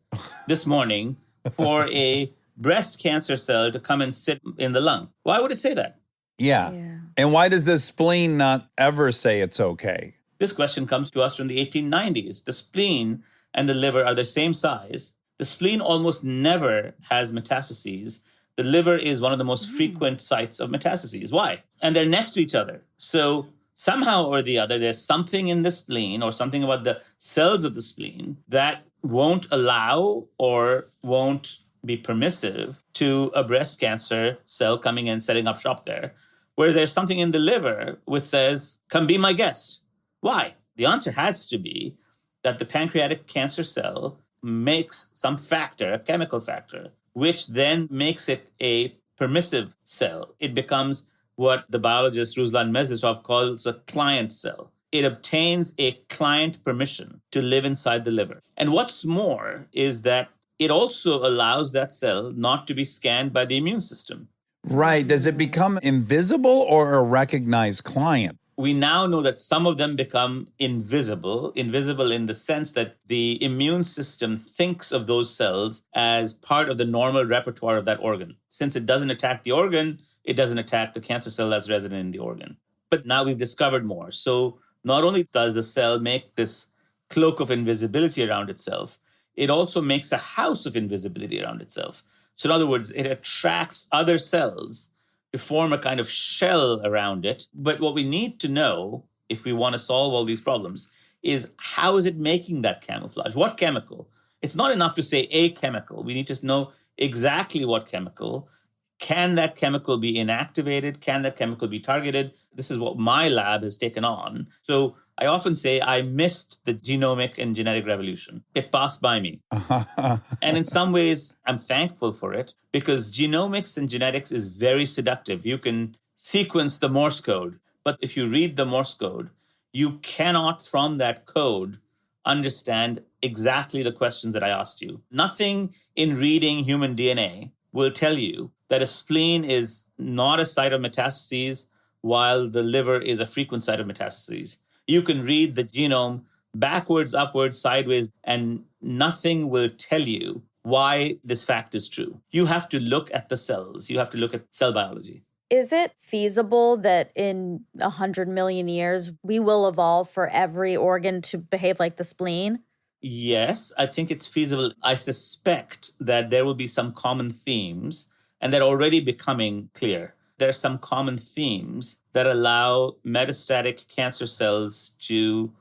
this morning for a breast cancer cell to come and sit in the lung? Why would it say that? Yeah. And why does the spleen not ever say it's okay? This question comes to us from the 1890s. The spleen and the liver are the same size. The spleen almost never has metastases. The liver is one of the most frequent sites of metastases. Why? And they're next to each other. So somehow or the other, there's something in the spleen or something about the cells of the spleen that won't allow or won't be permissive to a breast cancer cell coming and setting up shop there. Whereas there's something in the liver which says, come be my guest. Why? The answer has to be that the pancreatic cancer cell makes some factor, a chemical factor, which then makes it a permissive cell. It becomes what the biologist Ruslan Mezitov calls a client cell. It obtains a client permission to live inside the liver. And what's more is that it also allows that cell not to be scanned by the immune system. Right. Does it become invisible or a recognized client? We now know that some of them become invisible in the sense that the immune system thinks of those cells as part of the normal repertoire of that organ. Since it doesn't attack the organ, it doesn't attack the cancer cell that's resident in the organ. But now we've discovered more. So not only does the cell make this cloak of invisibility around itself, it also makes a house of invisibility around itself. So in other words, it attracts other cells to form a kind of shell around it. But what we need to know, if we want to solve all these problems, is how is it making that camouflage? What chemical? It's not enough to say a chemical. We need to know exactly what chemical. Can that chemical be inactivated? Can that chemical be targeted? This is what my lab has taken on. So I often say I missed the genomic and genetic revolution. It passed by me. And in some ways, I'm thankful for it because genomics and genetics is very seductive. You can sequence the Morse code, but if you read the Morse code, you cannot from that code understand exactly the questions that I asked you. Nothing in reading human DNA will tell you that a spleen is not a site of metastases while the liver is a frequent site of metastases. You can read the genome backwards, upwards, sideways, and nothing will tell you why this fact is true. You have to look at the cells. You have to look at cell biology. Is it feasible that in 100 million years, we will evolve for every organ to behave like the spleen? Yes, I think it's feasible. I suspect that there will be some common themes, and they're already becoming clear. There are some common themes that allow metastatic cancer cells to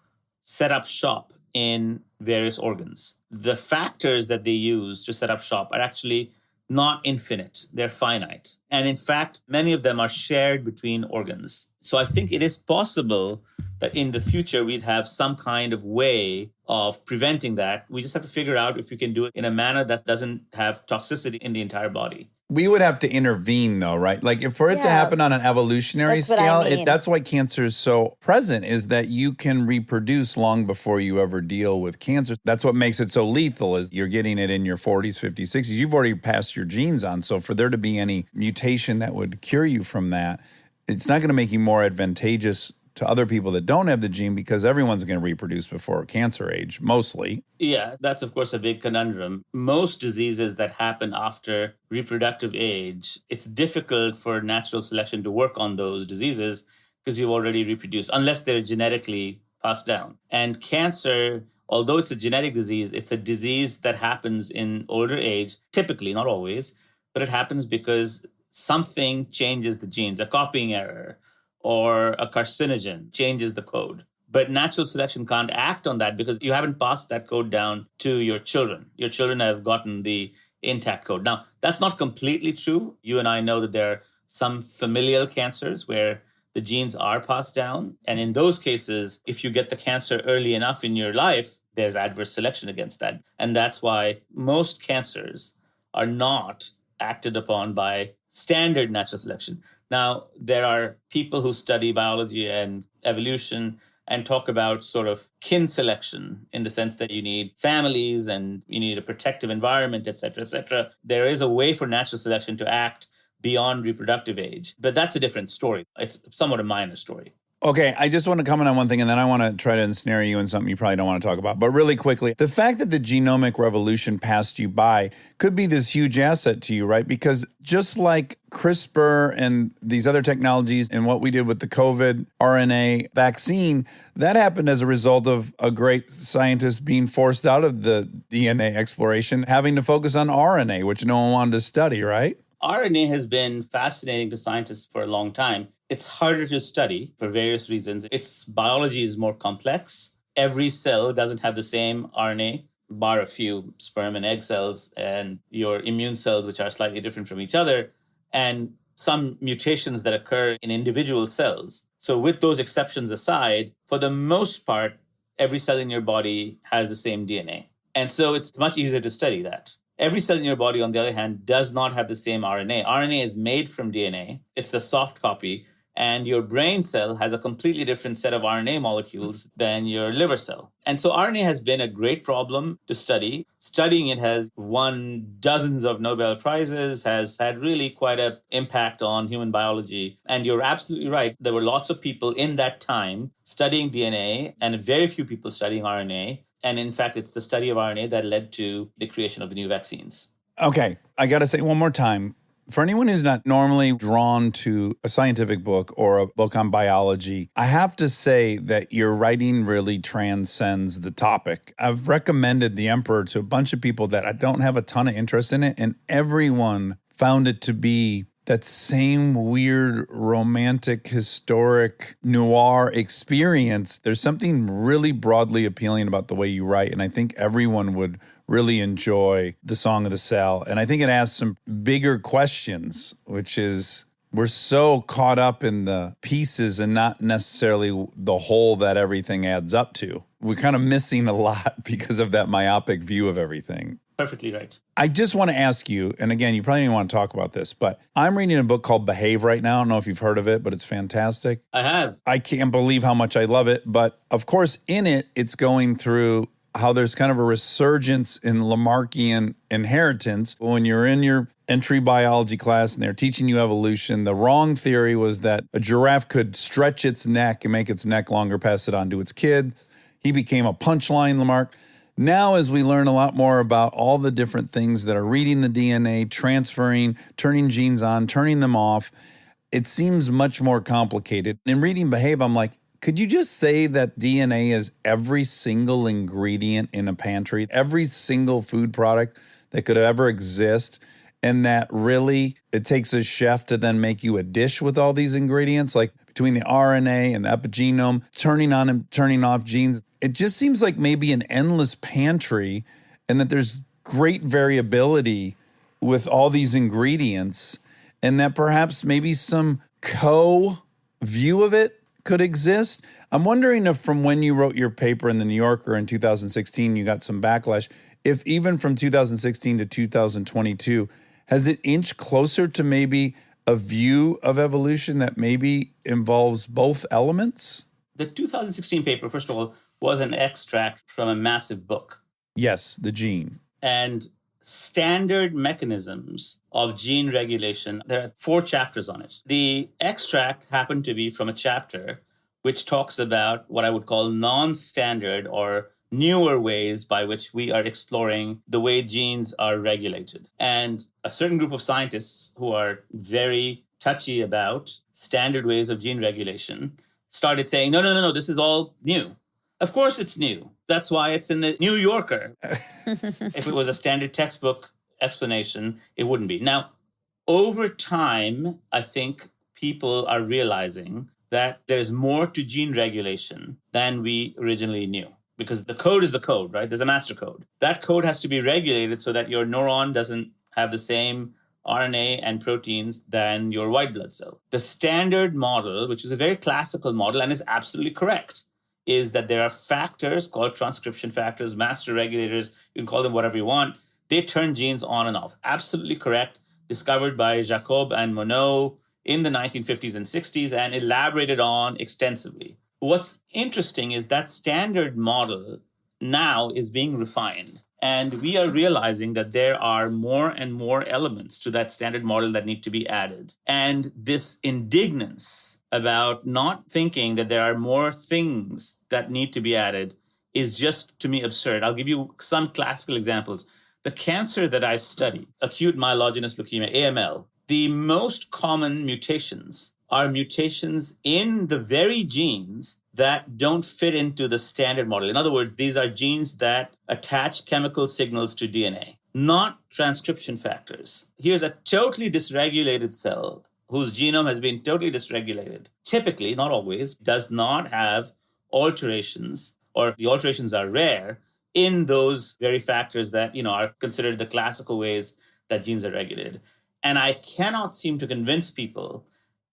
set up shop in various organs. The factors that they use to set up shop are actually not infinite, they're finite. And in fact, many of them are shared between organs. So I think it is possible that in the future, we'd have some kind of way of preventing that. We just have to figure out if we can do it in a manner that doesn't have toxicity in the entire body. We would have to intervene, though, right? Like, if for it to happen on an evolutionary That's what I scale, mean. that's why cancer is so present, is that you can reproduce long before you ever deal with cancer. That's what makes it so lethal, is you're getting it in your 40s, 50s, 60s. You've already passed your genes on. So for there to be any mutation that would cure you from that, it's not going to make you more advantageous to other people that don't have the gene, because everyone's going to reproduce before cancer age, mostly. Yeah, that's of course a big conundrum. Most diseases that happen after reproductive age, it's difficult for natural selection to work on those diseases because you've already reproduced, unless they're genetically passed down. And cancer, although it's a genetic disease, it's a disease that happens in older age, typically, not always, but it happens because something changes the genes, a copying error, or a carcinogen changes the code. But natural selection can't act on that because you haven't passed that code down to your children. Your children have gotten the intact code. Now, that's not completely true. You and I know that there are some familial cancers where the genes are passed down. And in those cases, if you get the cancer early enough in your life, there's adverse selection against that. And that's why most cancers are not acted upon by standard natural selection. Now, there are people who study biology and evolution and talk about sort of kin selection in the sense that you need families and you need a protective environment, et cetera, et cetera. There is a way for natural selection to act beyond reproductive age, but that's a different story. It's somewhat a minor story. Okay, I just want to comment on one thing, and then I want to try to ensnare you in something you probably don't want to talk about. But really quickly, the fact that the genomic revolution passed you by could be this huge asset to you, right? Because just like CRISPR and these other technologies and what we did with the COVID RNA vaccine, that happened as a result of a great scientist being forced out of the DNA exploration, having to focus on RNA, which no one wanted to study, right? RNA has been fascinating to scientists for a long time. It's harder to study for various reasons. Its biology is more complex. Every cell doesn't have the same RNA, bar a few sperm and egg cells and your immune cells, which are slightly different from each other, and some mutations that occur in individual cells. So with those exceptions aside, for the most part, every cell in your body has the same DNA. And so it's much easier to study that. Every cell in your body, on the other hand, does not have the same RNA. RNA is made from DNA. It's the soft copy. And your brain cell has a completely different set of RNA molecules than your liver cell. And so RNA has been a great problem to study. Studying it has won dozens of Nobel Prizes, has had really quite an impact on human biology. And you're absolutely right. There were lots of people in that time studying DNA and very few people studying RNA. And in fact, it's the study of RNA that led to the creation of the new vaccines. Okay, I got to say one more time. For anyone who's not normally drawn to a scientific book or a book on biology, I have to say that your writing really transcends the topic. I've recommended The Emperor to a bunch of people that I don't have a ton of interest in it, and everyone found it to be that same weird romantic historic noir experience. There's something really broadly appealing about the way you write, and I think everyone would really enjoy The Song of the Cell. And I think it asks some bigger questions, which is we're so caught up in the pieces and not necessarily the whole that everything adds up to. We're kind of missing a lot because of that myopic view of everything. Perfectly right. I just want to ask you, and again, you probably don't want to talk about this, but I'm reading a book called Behave right now. I don't know if you've heard of it, but it's fantastic. I have. I can't believe how much I love it. But of course, in it, it's going through how there's kind of a resurgence in Lamarckian inheritance. When you're in your entry biology class and they're teaching you evolution, the wrong theory was that a giraffe could stretch its neck and make its neck longer, pass it on to its kid. He became a punchline, Lamarck. Now, as we learn a lot more about all the different things that are reading the DNA, transferring, turning genes on, turning them off, it seems much more complicated. In reading Behave, I'm like, could you just say that DNA is every single ingredient in a pantry, every single food product that could ever exist, and that really it takes a chef to then make you a dish with all these ingredients, like between the RNA and the epigenome, turning on and turning off genes? It just seems like maybe an endless pantry, and that there's great variability with all these ingredients, and that perhaps maybe some co-view of it could exist. I'm wondering if from when you wrote your paper in the New Yorker in 2016, you got some backlash, if even from 2016 to 2022, has it inched closer to maybe a view of evolution that maybe involves both elements? The 2016 paper, first of all, was an extract from a massive book. Yes, The Gene. And standard mechanisms of gene regulation, there are 4 chapters on it. The extract happened to be from a chapter which talks about what I would call non-standard or newer ways by which we are exploring the way genes are regulated. And a certain group of scientists who are very touchy about standard ways of gene regulation started saying, no, this is all new. Of course it's new. That's why it's in the New Yorker. If it was a standard textbook explanation, it wouldn't be. Now, over time, I think people are realizing that there's more to gene regulation than we originally knew. Because the code is the code, right? There's a master code. That code has to be regulated so that your neuron doesn't have the same RNA and proteins than your white blood cell. The standard model, which is a very classical model and is absolutely correct, is that there are factors called transcription factors, master regulators, you can call them whatever you want. They turn genes on and off. Absolutely correct. Discovered by Jacob and Monod in the 1950s and 60s and elaborated on extensively. What's interesting is that standard model now is being refined. And we are realizing that there are more and more elements to that standard model that need to be added. And this indignance about not thinking that there are more things that need to be added is just, to me, absurd. I'll give you some classical examples. The cancer that I study, acute myelogenous leukemia, AML, the most common mutations are mutations in the very genes that don't fit into the standard model. In other words, these are genes that attach chemical signals to DNA, not transcription factors. Here's a totally dysregulated cell whose genome has been totally dysregulated. Typically, not always, does not have alterations, or the alterations are rare in those very factors that, are considered the classical ways that genes are regulated. And I cannot seem to convince people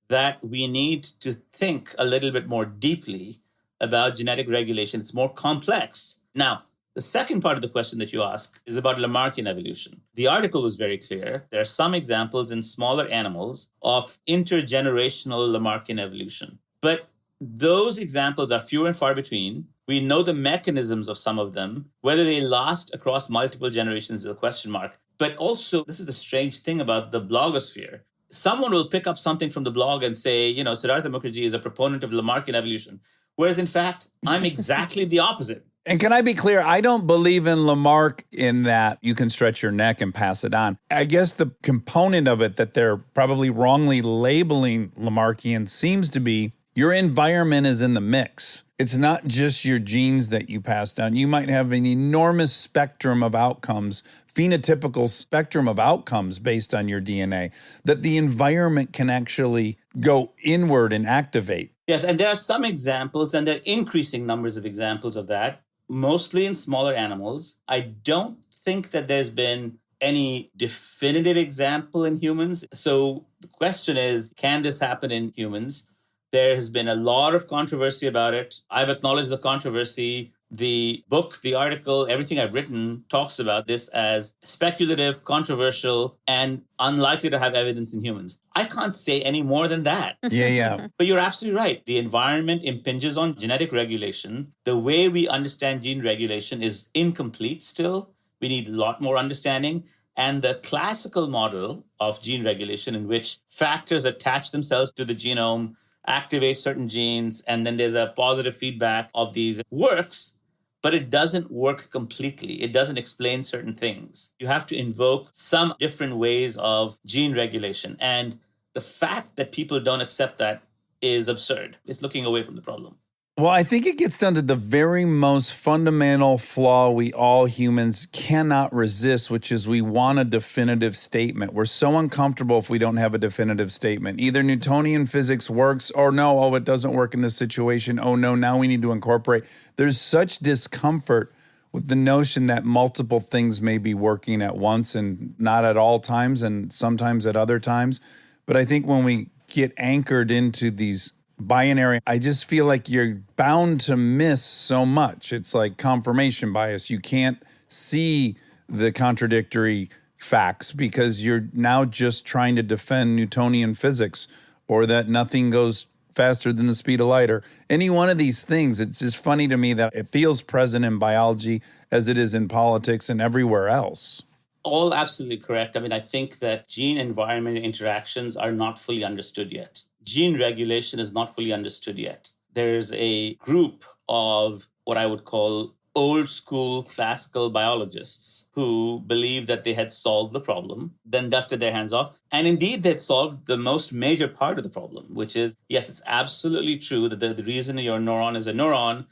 that we need to think a little bit more deeply about genetic regulation. It's more complex. Now, the second part of the question that you ask is about Lamarckian evolution. The article was very clear. There are some examples in smaller animals of intergenerational Lamarckian evolution. But those examples are few and far between. We know the mechanisms of some of them. Whether they last across multiple generations is a question mark. But also, this is the strange thing about the blogosphere. Someone will pick up something from the blog and say, Siddhartha Mukherjee is a proponent of Lamarckian evolution. Whereas, in fact, I'm exactly the opposite. And can I be clear? I don't believe in Lamarck in that you can stretch your neck and pass it on. I guess the component of it that they're probably wrongly labeling Lamarckian seems to be your environment is in the mix. It's not just your genes that you pass down. You might have an enormous spectrum of outcomes phenotypical spectrum of outcomes based on your DNA, that the environment can actually go inward and activate. Yes, and there are some examples, and there are increasing numbers of examples of that, mostly in smaller animals. I don't think that there's been any definitive example in humans. So the question is, can this happen in humans? There has been a lot of controversy about it. I've acknowledged the controversy. The book, the article, everything I've written talks about this as speculative, controversial, and unlikely to have evidence in humans. I can't say any more than that. Yeah. But you're absolutely right. The environment impinges on genetic regulation. The way we understand gene regulation is incomplete still. We need a lot more understanding. And the classical model of gene regulation, in which factors attach themselves to the genome, activate certain genes, and then there's a positive feedback of these, works, but it doesn't work completely. It doesn't explain certain things. You have to invoke some different ways of gene regulation. And the fact that people don't accept that is absurd. It's looking away from the problem. Well, I think it gets down to the very most fundamental flaw we all humans cannot resist, which is we want a definitive statement. We're so uncomfortable if we don't have a definitive statement. Either Newtonian physics works or no, oh, it doesn't work in this situation. Oh, no, now we need to incorporate. There's such discomfort with the notion that multiple things may be working at once and not at all times and sometimes at other times. But I think when we get anchored into these binary, I just feel like you're bound to miss so much. It's like confirmation bias. You can't see the contradictory facts because you're now just trying to defend Newtonian physics or that nothing goes faster than the speed of light or any one of these things. It's just funny to me that it feels present in biology as it is in politics and everywhere else. All absolutely correct. I mean, I think that gene-environment interactions are not fully understood yet. Gene regulation is not fully understood yet. There's a group of what I would call old school classical biologists who believed that they had solved the problem, then dusted their hands off. And indeed, they'd solved the most major part of the problem, which is, yes, it's absolutely true that the reason your neuron is a neuron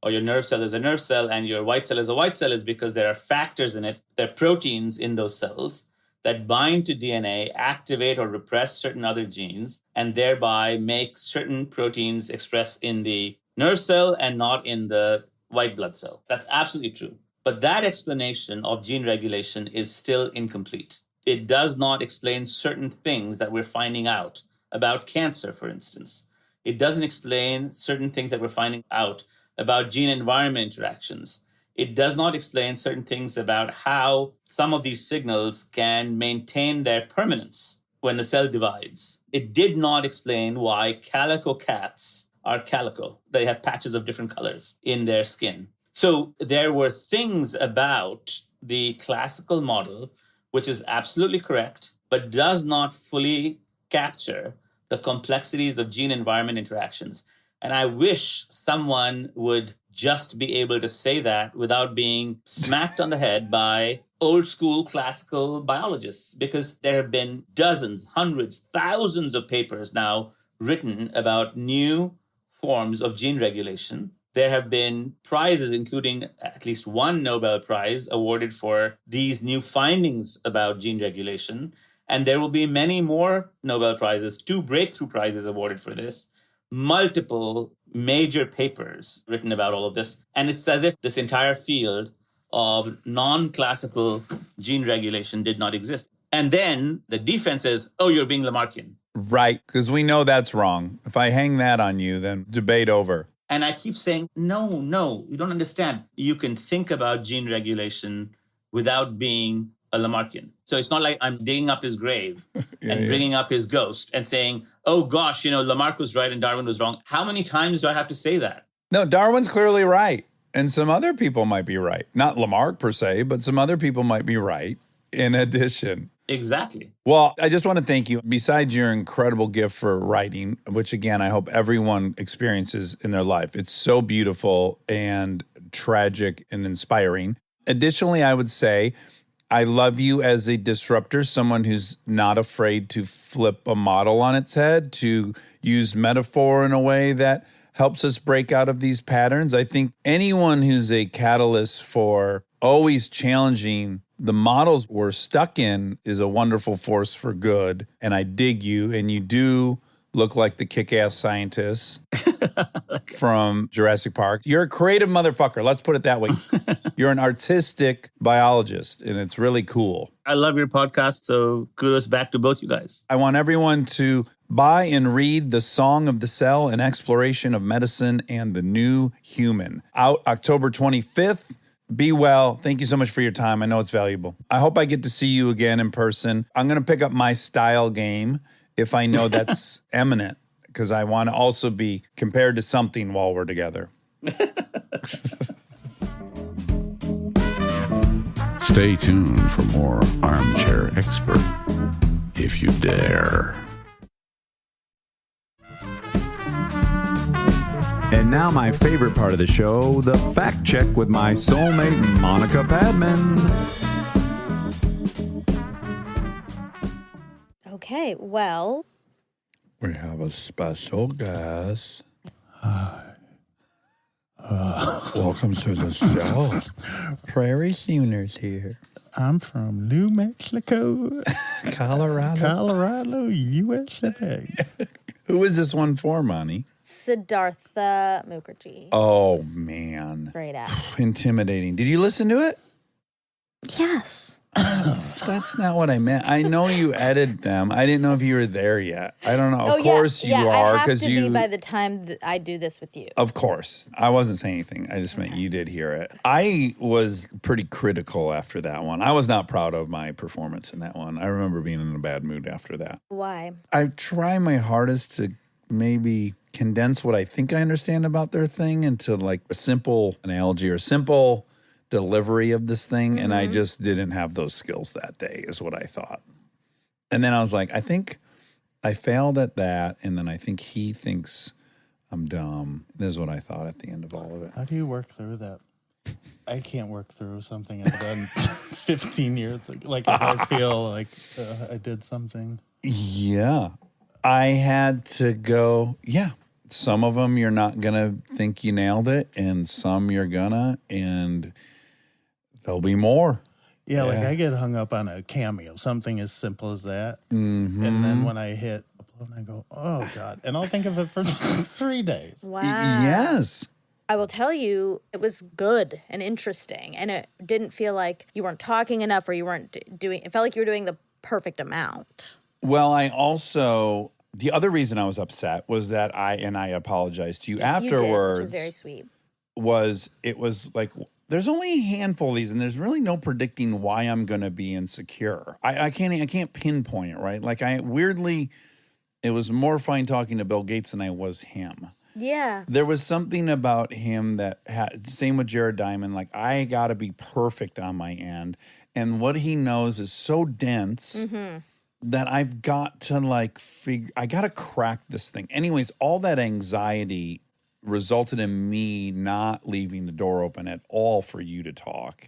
or your nerve cell is a nerve cell and your white cell is a white cell is because there are factors in it, there are proteins in those cells that bind to DNA, activate or repress certain other genes, and thereby make certain proteins express in the nerve cell and not in the white blood cell. That's absolutely true. But that explanation of gene regulation is still incomplete. It does not explain certain things that we're finding out about cancer, for instance. It doesn't explain certain things that we're finding out about gene-environment interactions. It does not explain certain things about how some of these signals can maintain their permanence when the cell divides. It did not explain why calico cats are calico. They have patches of different colors in their skin. So there were things about the classical model, which is absolutely correct, but does not fully capture the complexities of gene-environment interactions. And I wish someone would just be able to say that without being smacked on the head by old school classical biologists, because there have been dozens, hundreds, thousands of papers now written about new forms of gene regulation. There have been prizes, including at least one Nobel Prize awarded for these new findings about gene regulation. And there will be many more Nobel Prizes, 2 breakthrough prizes awarded for this, multiple major papers written about all of this. And it's as if this entire field of non-classical gene regulation did not exist. And then the defense is, oh, you're being Lamarckian. Right, because we know that's wrong. If I hang that on you, then debate over. And I keep saying, no, you don't understand. You can think about gene regulation without being a Lamarckian. So it's not like I'm digging up his grave and bringing up his ghost and saying, oh gosh, Lamarck was right and Darwin was wrong. How many times do I have to say that? No, Darwin's clearly right. And some other people might be right. Not Lamarck per se, but some other people might be right in addition. Exactly. Well, I just want to thank you. Besides your incredible gift for writing, which again, I hope everyone experiences in their life. It's so beautiful and tragic and inspiring. Additionally, I would say, I love you as a disruptor, someone who's not afraid to flip a model on its head, to use metaphor in a way that helps us break out of these patterns. I think anyone who's a catalyst for always challenging the models we're stuck in is a wonderful force for good. And I dig you. And you do look like the kick-ass scientist from Jurassic Park. You're a creative motherfucker. Let's put it that way. You're an artistic biologist, and it's really cool. I love your podcast, so kudos back to both you guys. I want everyone to buy and read The Song of the Cell, an exploration of medicine and the new human. Out October 25th. Be well. Thank you so much for your time. I know it's valuable. I hope I get to see you again in person. I'm going to pick up my style game if I know that's eminent, because I want to also be compared to something while we're together. Stay tuned for more Armchair Expert, if you dare. And now my favorite part of the show, the fact check with my soulmate, Monica Padman. Okay, well, We have a special guest. Welcome to the show. Prairie Sooners here. I'm from New Mexico, Colorado. USA. Who is this one for, Monty? Siddhartha Mukherjee. Oh, man. Great act. Intimidating. Did you listen to it? Yes. That's not what I meant. I know you edited them. I didn't know if you were there yet. I don't know. Of course you are, I have because to you. be by the time that I do this with you. Of course. I wasn't saying anything. I just meant you did hear it. I was pretty critical after that one. I was not proud of my performance in that one. I remember being in a bad mood after that. Why? I try my hardest to maybe condense what I think I understand about their thing into like a simple analogy or simple delivery of this thing. And I just didn't have those skills that day, is what I thought. And then I was like, I think I failed at that. And then I think he thinks I'm dumb. This is what I thought at the end of all of it. How do you work through that? I can't work through something I've done 15 years ago. Like, if I feel like I did something. Yeah. I had to go, some of them you're not going to think you nailed it, and some you're gonna, and there'll be more. Yeah, like I get hung up on a cameo, something as simple as that. Mm-hmm. And then when I hit upload, I go, oh, God. And I'll think of it for 3 days. Wow. Yes. I will tell you, it was good and interesting. And it didn't feel like you weren't talking enough or you weren't doing, it felt like you were doing the perfect amount. Well, I also, the other reason I was upset was that I apologized to you afterwards. You did, which was very sweet. It was like, there's only a handful of these, and there's really no predicting why I'm going to be insecure. I can't pinpoint it, right? Like weirdly, it was more fun talking to Bill Gates than I was him. Yeah. There was something about him that same with Jared Diamond, like I got to be perfect on my end. And what he knows is so dense that I've got to I got to crack this thing. Anyways, all that anxiety resulted in me not leaving the door open at all for you to talk.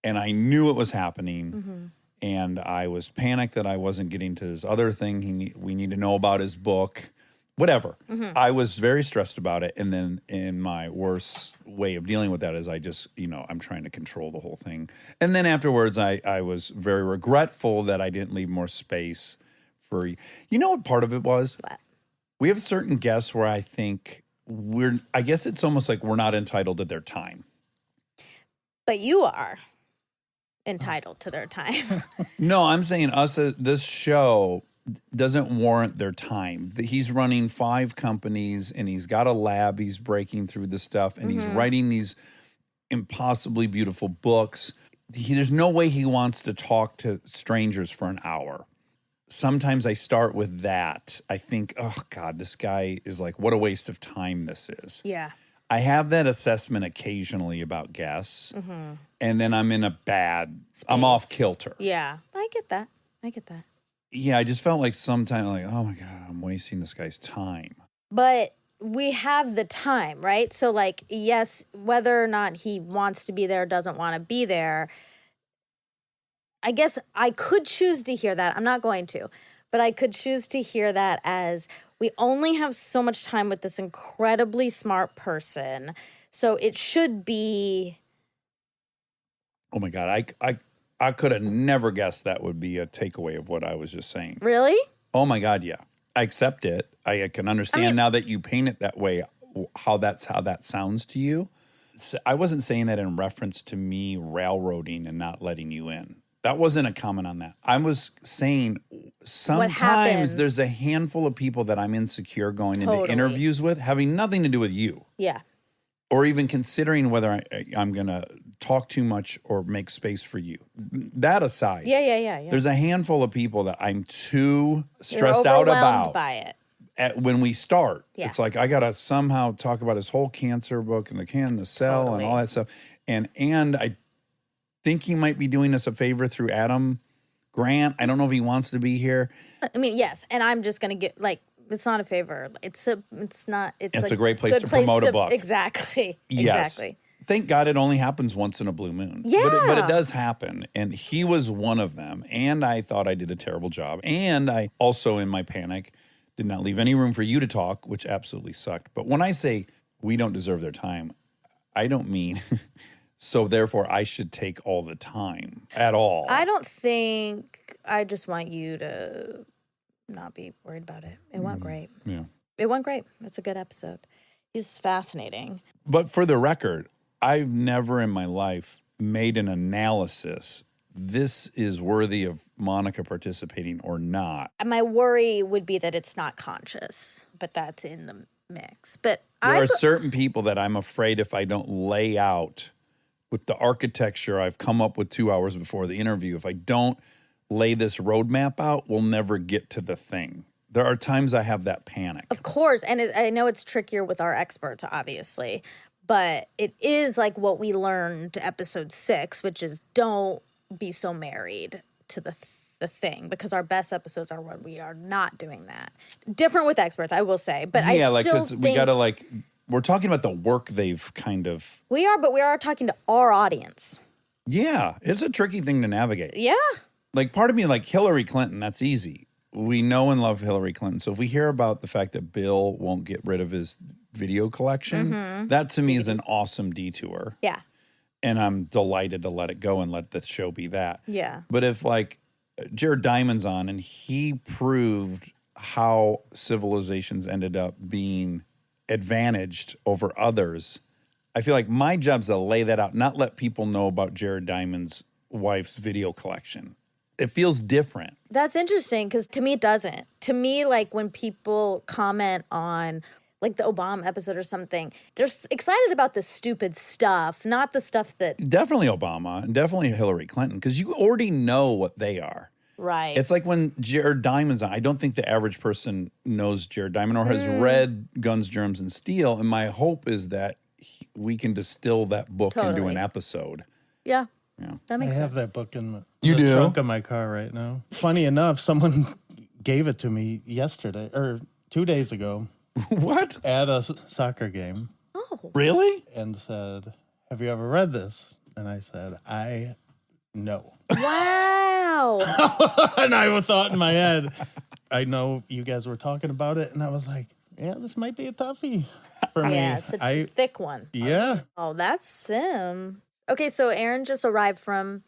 And I knew it was happening. And I was panicked that I wasn't getting to this other thing. We need to know about his book, whatever. I was very stressed about it. And then in my worst way of dealing with that is I just, I'm trying to control the whole thing. And then afterwards, I was very regretful that I didn't leave more space for you. You know what part of it was? What? We have certain guests where I think I guess it's almost like we're not entitled to their time. But you are entitled to their time. No, I'm saying this show doesn't warrant their time. He's running 5 companies and he's got a lab. He's breaking through the stuff and he's writing these impossibly beautiful books. There's no way he wants to talk to strangers for an hour. Sometimes I start with that. I think, oh God, this guy is like, what a waste of time this is. Yeah. I have that assessment occasionally about guests, and then I'm in a I'm off kilter. Yeah. I get that. Yeah, I just felt like sometimes oh my God, I'm wasting this guy's time. But we have the time, right? So yes, whether or not he wants to be there, doesn't want to be there, I guess I could choose to hear that. I'm not going to, but I could choose to hear that as we only have so much time with this incredibly smart person. So it should be. Oh my God, I could have never guessed that would be a takeaway of what I was just saying. Really? Oh my God, yeah. I accept it. I can understand now that you paint it that way, how that sounds to you. I wasn't saying that in reference to me railroading and not letting you in. That wasn't a comment on that. I was saying sometimes there's a handful of people that I'm insecure going into interviews with, having nothing to do with you. Yeah. Or even considering whether I'm going to talk too much or make space for you. That aside. Yeah. There's a handful of people that I'm too stressed You're out overwhelmed about. by it. When we start, Yeah. it's like I gotta somehow talk about his whole cancer book and the cell and all that stuff. And I think he might be doing us a favor through Adam Grant. I don't know if he wants to be here. I mean, yes, and I'm just gonna get it's not a favor. It's a great place to promote a book. Exactly. Yes. Exactly. Thank God it only happens once in a blue moon. Yeah. But it does happen. And he was one of them. And I thought I did a terrible job. And I also, in my panic, did not leave any room for you to talk, which absolutely sucked. But when I say we don't deserve their time, I don't mean so therefore I should take all the time at all. I don't think. I just want you to not be worried about it. It went great. Yeah. It went great. It's a good episode. He's fascinating. But for the record, I've never in my life made an analysis. This is worthy of Monica participating or not. My worry would be that it's not conscious, but that's in the mix. But There are certain people that I'm afraid if I don't lay out with the architecture I've come up with 2 hours before the interview, if I don't lay this roadmap out, we'll never get to the thing. There are times I have that panic. Of course, and I know it's trickier with our experts, obviously, but it is like what we learned episode 6, which is don't be so married to the thing, because our best episodes are when we are not doing that. Different with experts, I will say, but I still think we gotta we're talking about the work they've kind of. We are talking to our audience. Yeah, it's a tricky thing to navigate. Yeah. Like part of me, like Hillary Clinton, that's easy. We know and love Hillary Clinton. So if we hear about the fact that Bill won't get rid of his video collection, that to me is an awesome detour. Yeah. And I'm delighted to let it go and let the show be that. Yeah. But if Jared Diamond's on and he proved how civilizations ended up being advantaged over others, I feel like my job's to lay that out, not let people know about Jared Diamond's wife's video collection. It feels different. That's interesting because to me it doesn't. To me, when people comment on the Obama episode or something, they're excited about the stupid stuff, not the stuff that... Definitely Obama and definitely Hillary Clinton, because you already know what they are. Right. It's like when Jared Diamond's on. I don't think the average person knows Jared Diamond or has read Guns, Germs, and Steel. And my hope is that we can distill that book into an episode. Yeah. Yeah. That makes I sense. have that book in the trunk of my car right now. Funny enough, someone gave it to me yesterday or 2 days ago. What? At a soccer game. Oh. Really? And said, "Have you ever read this?" And I said, no. Wow. And I thought in my head, I know you guys were talking about it, and I was like, yeah, this might be a toughie for me. Yeah, it's a thick one. Yeah. Oh, that's Sim. Okay, so Aaron just arrived from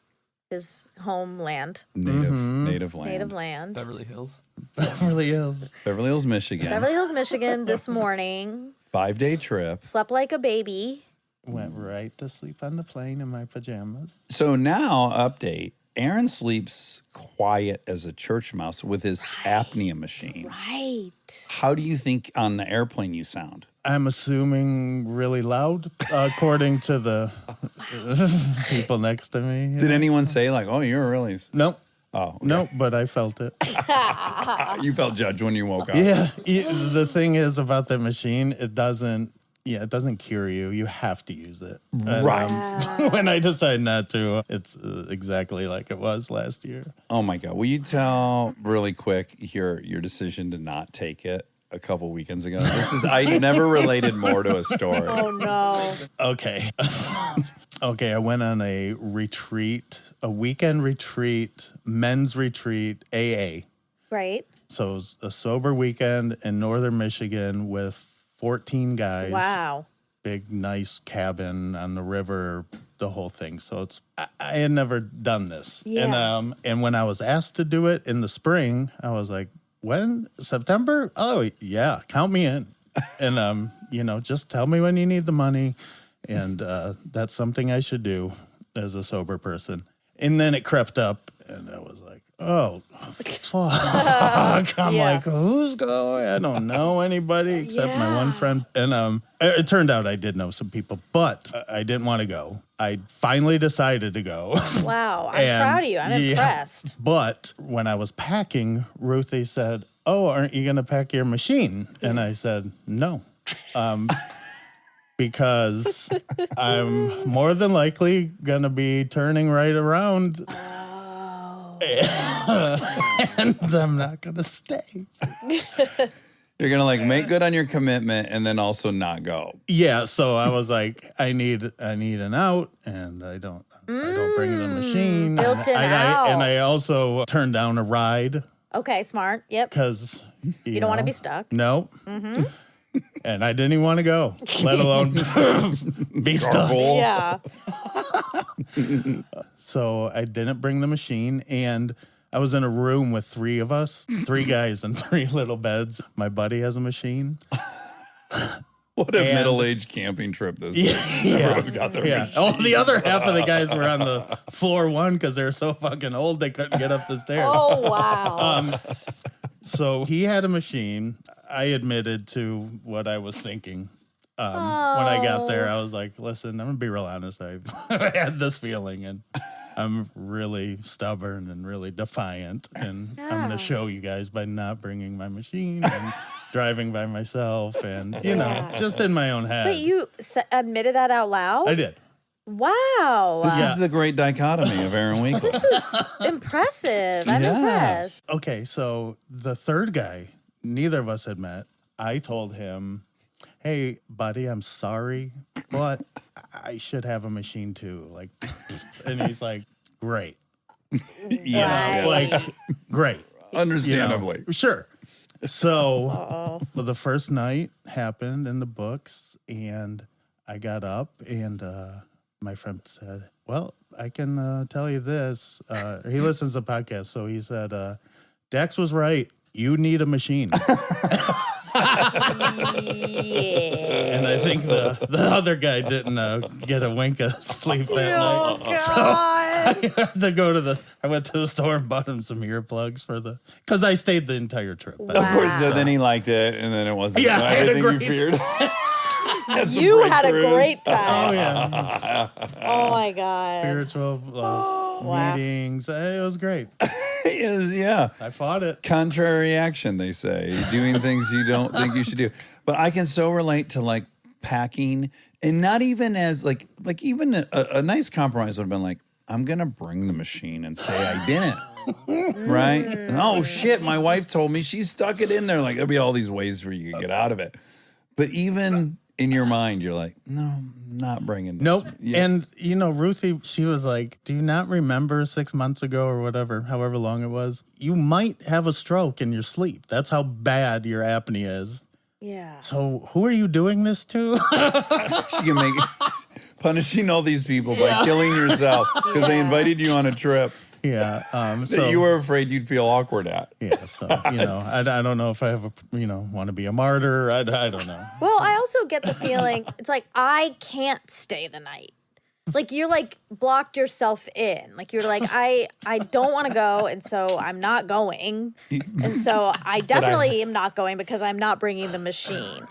his homeland. Native land. Native land. Beverly Hills. Beverly Hills. Beverly Hills, Michigan. Beverly Hills, Michigan this morning. 5-day trip. Slept like a baby. Went right to sleep on the plane in my pajamas. So now, update. Aaron sleeps quiet as a church mouse with his apnea machine. Right. How do you think on the airplane you sound? I'm assuming really loud, according to the people next to me. Did anyone say oh, you're really... Nope. Oh, okay. Nope, but I felt it. You felt judged when you woke up. Yeah. The thing is about that machine, it doesn't cure you. You have to use it. And, Right. when I decide not to, it's exactly like it was last year. Oh, my God. Will you tell really quick your decision to not take it a couple weekends ago? I never related more to a story. Oh, no. Okay. Okay, I went on a weekend retreat, men's retreat, AA. Right. So it was a sober weekend in northern Michigan with 14 guys. Wow. Big, nice cabin on the river, the whole thing. So I had never done this. Yeah. And when I was asked to do it in the spring, I was like, when? September? Oh, yeah, count me in. And, just tell me when you need the money. And that's something I should do as a sober person. And then it crept up, and I was like, oh, fuck. I'm Yeah. like, who's going? I don't know anybody except my one friend. And it turned out I did know some people, but I didn't want to go. I finally decided to go. Wow. I'm And, proud of you. I'm impressed. But when I was packing, Ruthie said, oh, aren't you going to pack your machine? And I said, no. Because I'm more than likely going to be turning right around. Oh. And I'm not going to stay. You're gonna like make good on your commitment and then also not go. Yeah, so I was like, I need an out, and I don't bring the machine. Built-in out. And I also turned down a ride Okay, smart. Yep. because You don't want to be stuck. No. And I didn't even want to go, let alone be stuck. Yeah. So I didn't bring the machine, and I was in a room with three of us, 3 guys and 3 little beds. My buddy has a machine. What a And- middle-aged camping trip this is. Everyone's got their machine. Oh, the other half of the guys were on the floor 1 because they were so fucking old they couldn't get up the stairs. Oh, wow. So he had a machine. I admitted to what I was thinking. When I got there, I was like, listen, I'm going to be real honest. I had this feeling, and I'm really stubborn and really defiant. And I'm going to show you guys by not bringing my machine and driving by myself and, just in my own head. But you admitted that out loud? I did. Wow. This Yeah. is the great dichotomy of Aaron Winkle. This is impressive. I'm Yes. impressed. Okay, so the third guy, neither of us had met. I told him, hey, buddy, I'm sorry, but I should have a machine too. Like, and he's like, great. Yeah, Like, great. understandably. Sure. So the first night happened in the books, and I got up, and my friend said, well, I can tell you this. He listens to podcasts, so he said, Dax was right. You need a machine. Yeah. And I think the other guy didn't get a wink of sleep that Oh, night. God. I had to go to I went to the store and bought him some earplugs because I stayed the entire trip. Wow. Of course, so then he liked it, and then it wasn't Yeah, I had a everything you great feared. Had some You had a breakthroughs. great Oh, time. yeah. Oh, my God. Spiritual Wow. meetings. It was great. Yeah. I fought it. Contrary action, they say. Doing things you don't think you should do. But I can so relate to like packing, and not even as like even a nice compromise would have been like, I'm gonna bring the machine and say I didn't. Right? And, oh shit, my wife told me she stuck it in there. Like there'll be all these ways for you to get out of it. But even in your mind, you're like, no, I'm not bringing this. Nope. Yeah. And, Ruthie, she was like, do you not remember 6 months ago or whatever, however long it was? You might have a stroke in your sleep. That's how bad your apnea is. Yeah. So who are you doing this to? She can make punishing all these people by killing yourself because they invited you on a trip Yeah. that you were afraid you'd feel awkward at. Yeah. So, I don't know if I have want to be a martyr. I don't know. Well, I also get the feeling it's like I can't stay the night. Like you're like blocked yourself in. Like you're like I don't want to go, and so I'm not going. And so I definitely am not going because I'm not bringing the machine.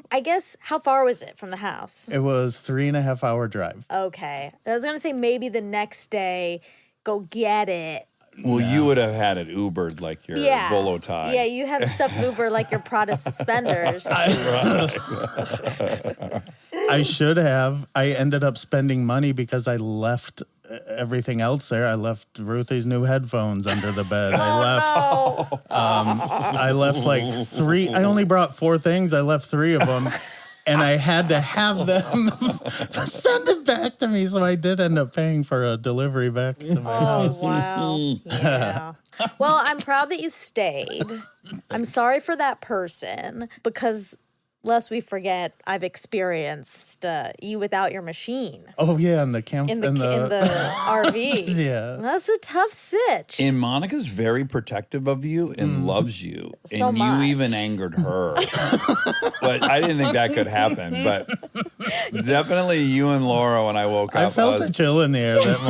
I guess how far was it from the house? It was 3.5 hour drive. Okay. I was gonna say maybe the next day go get it. Well, you would have had it Ubered like your Yeah. bolo tie. Yeah, you had stuff Uber like your Prada suspenders. I should have. I ended up spending money because I left everything else there. I left Ruthie's new headphones under the bed. I left like 3. I only brought 4 things. I left 3 of them. And I had to have them send it back to me. So I did end up paying for a delivery back to my house. Wow. Yeah. Well, I'm proud that you stayed. I'm sorry for that person because lest we forget, I've experienced you without your machine Oh yeah, and the camp in the and RV. yeah. That's a tough sitch. And Monica's very protective of you and loves you. So and much. you even angered her. But I didn't think that could happen. But definitely you and Laura, when I woke up. I felt a chill in the air that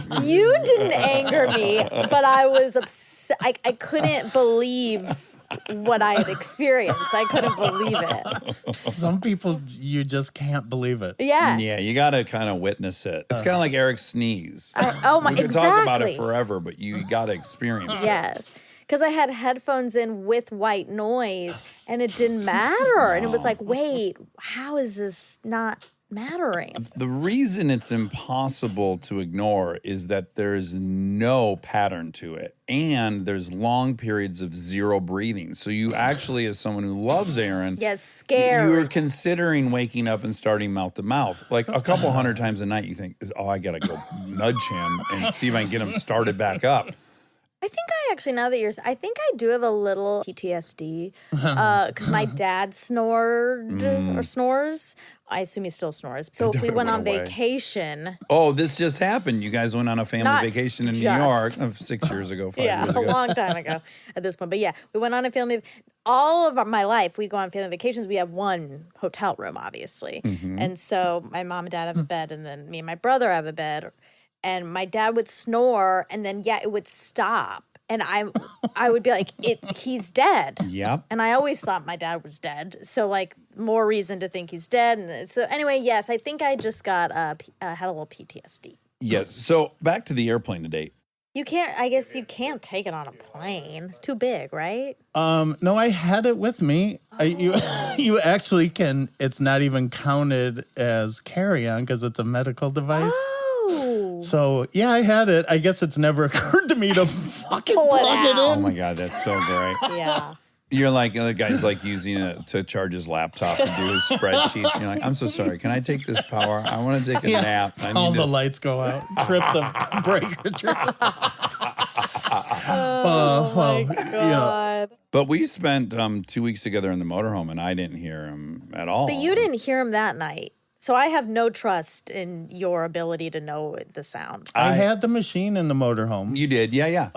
morning. You didn't anger me, but I was upset. I couldn't believe what I had experienced. I couldn't believe it. Some people, you just can't believe it. Yeah. Yeah, you got to kind of witness it. It's kind of like Eric's sneeze. Oh my! We could Exactly. talk about it forever, but you got to experience it. Yes. Because I had headphones in with white noise and it didn't matter. And it was like, wait, how is this not mattering? The reason it's impossible to ignore is that there's no pattern to it. And there's long periods of zero breathing. So you actually, as someone who loves Aaron, Yes, scared. you're considering waking up and starting mouth to mouth. Like a couple hundred times a night, you think, oh, I got to go nudge him and see if I can get him started back up. I think I actually, now that I think I do have a little PTSD because my dad snored or snores. I assume he still snores. So if we went on away. vacation, Oh, this just happened. You guys went on a family Not vacation in New just. York 6 years ago, 5 yeah, years a ago. long time ago at this point. But yeah, we went on a family. All of my life, we go on family vacations. We have one hotel room, obviously, and so my mom and dad have a bed, and then me and my brother have a bed. And my dad would snore, and then it would stop, and I would be like, he's dead. Yep. And I always thought my dad was dead, so like more reason to think he's dead. And so anyway, yes, I think I just got had a little PTSD. Yes. So back to the airplane today. I guess you can't take it on a plane. It's too big, right? No, I had it with me. You actually can. It's not even counted as carry-on because it's a medical device. Oh. So yeah, I had it. I guess it's never occurred to me to fucking Pull it plug it out. Oh in. my God, that's so great. Yeah. You're like, the guy's like using it to charge his laptop to do his spreadsheets. And you're like, I'm so sorry. Can I take this power? I want to take a nap. I need All the this. lights go out. Trip the breaker. Trip. Oh my you know, God. But we spent 2 weeks together in the motorhome, and I didn't hear him at all. But you didn't hear him that night. So I have no trust in your ability to know the sound. I had the machine in the motorhome. You did, yeah.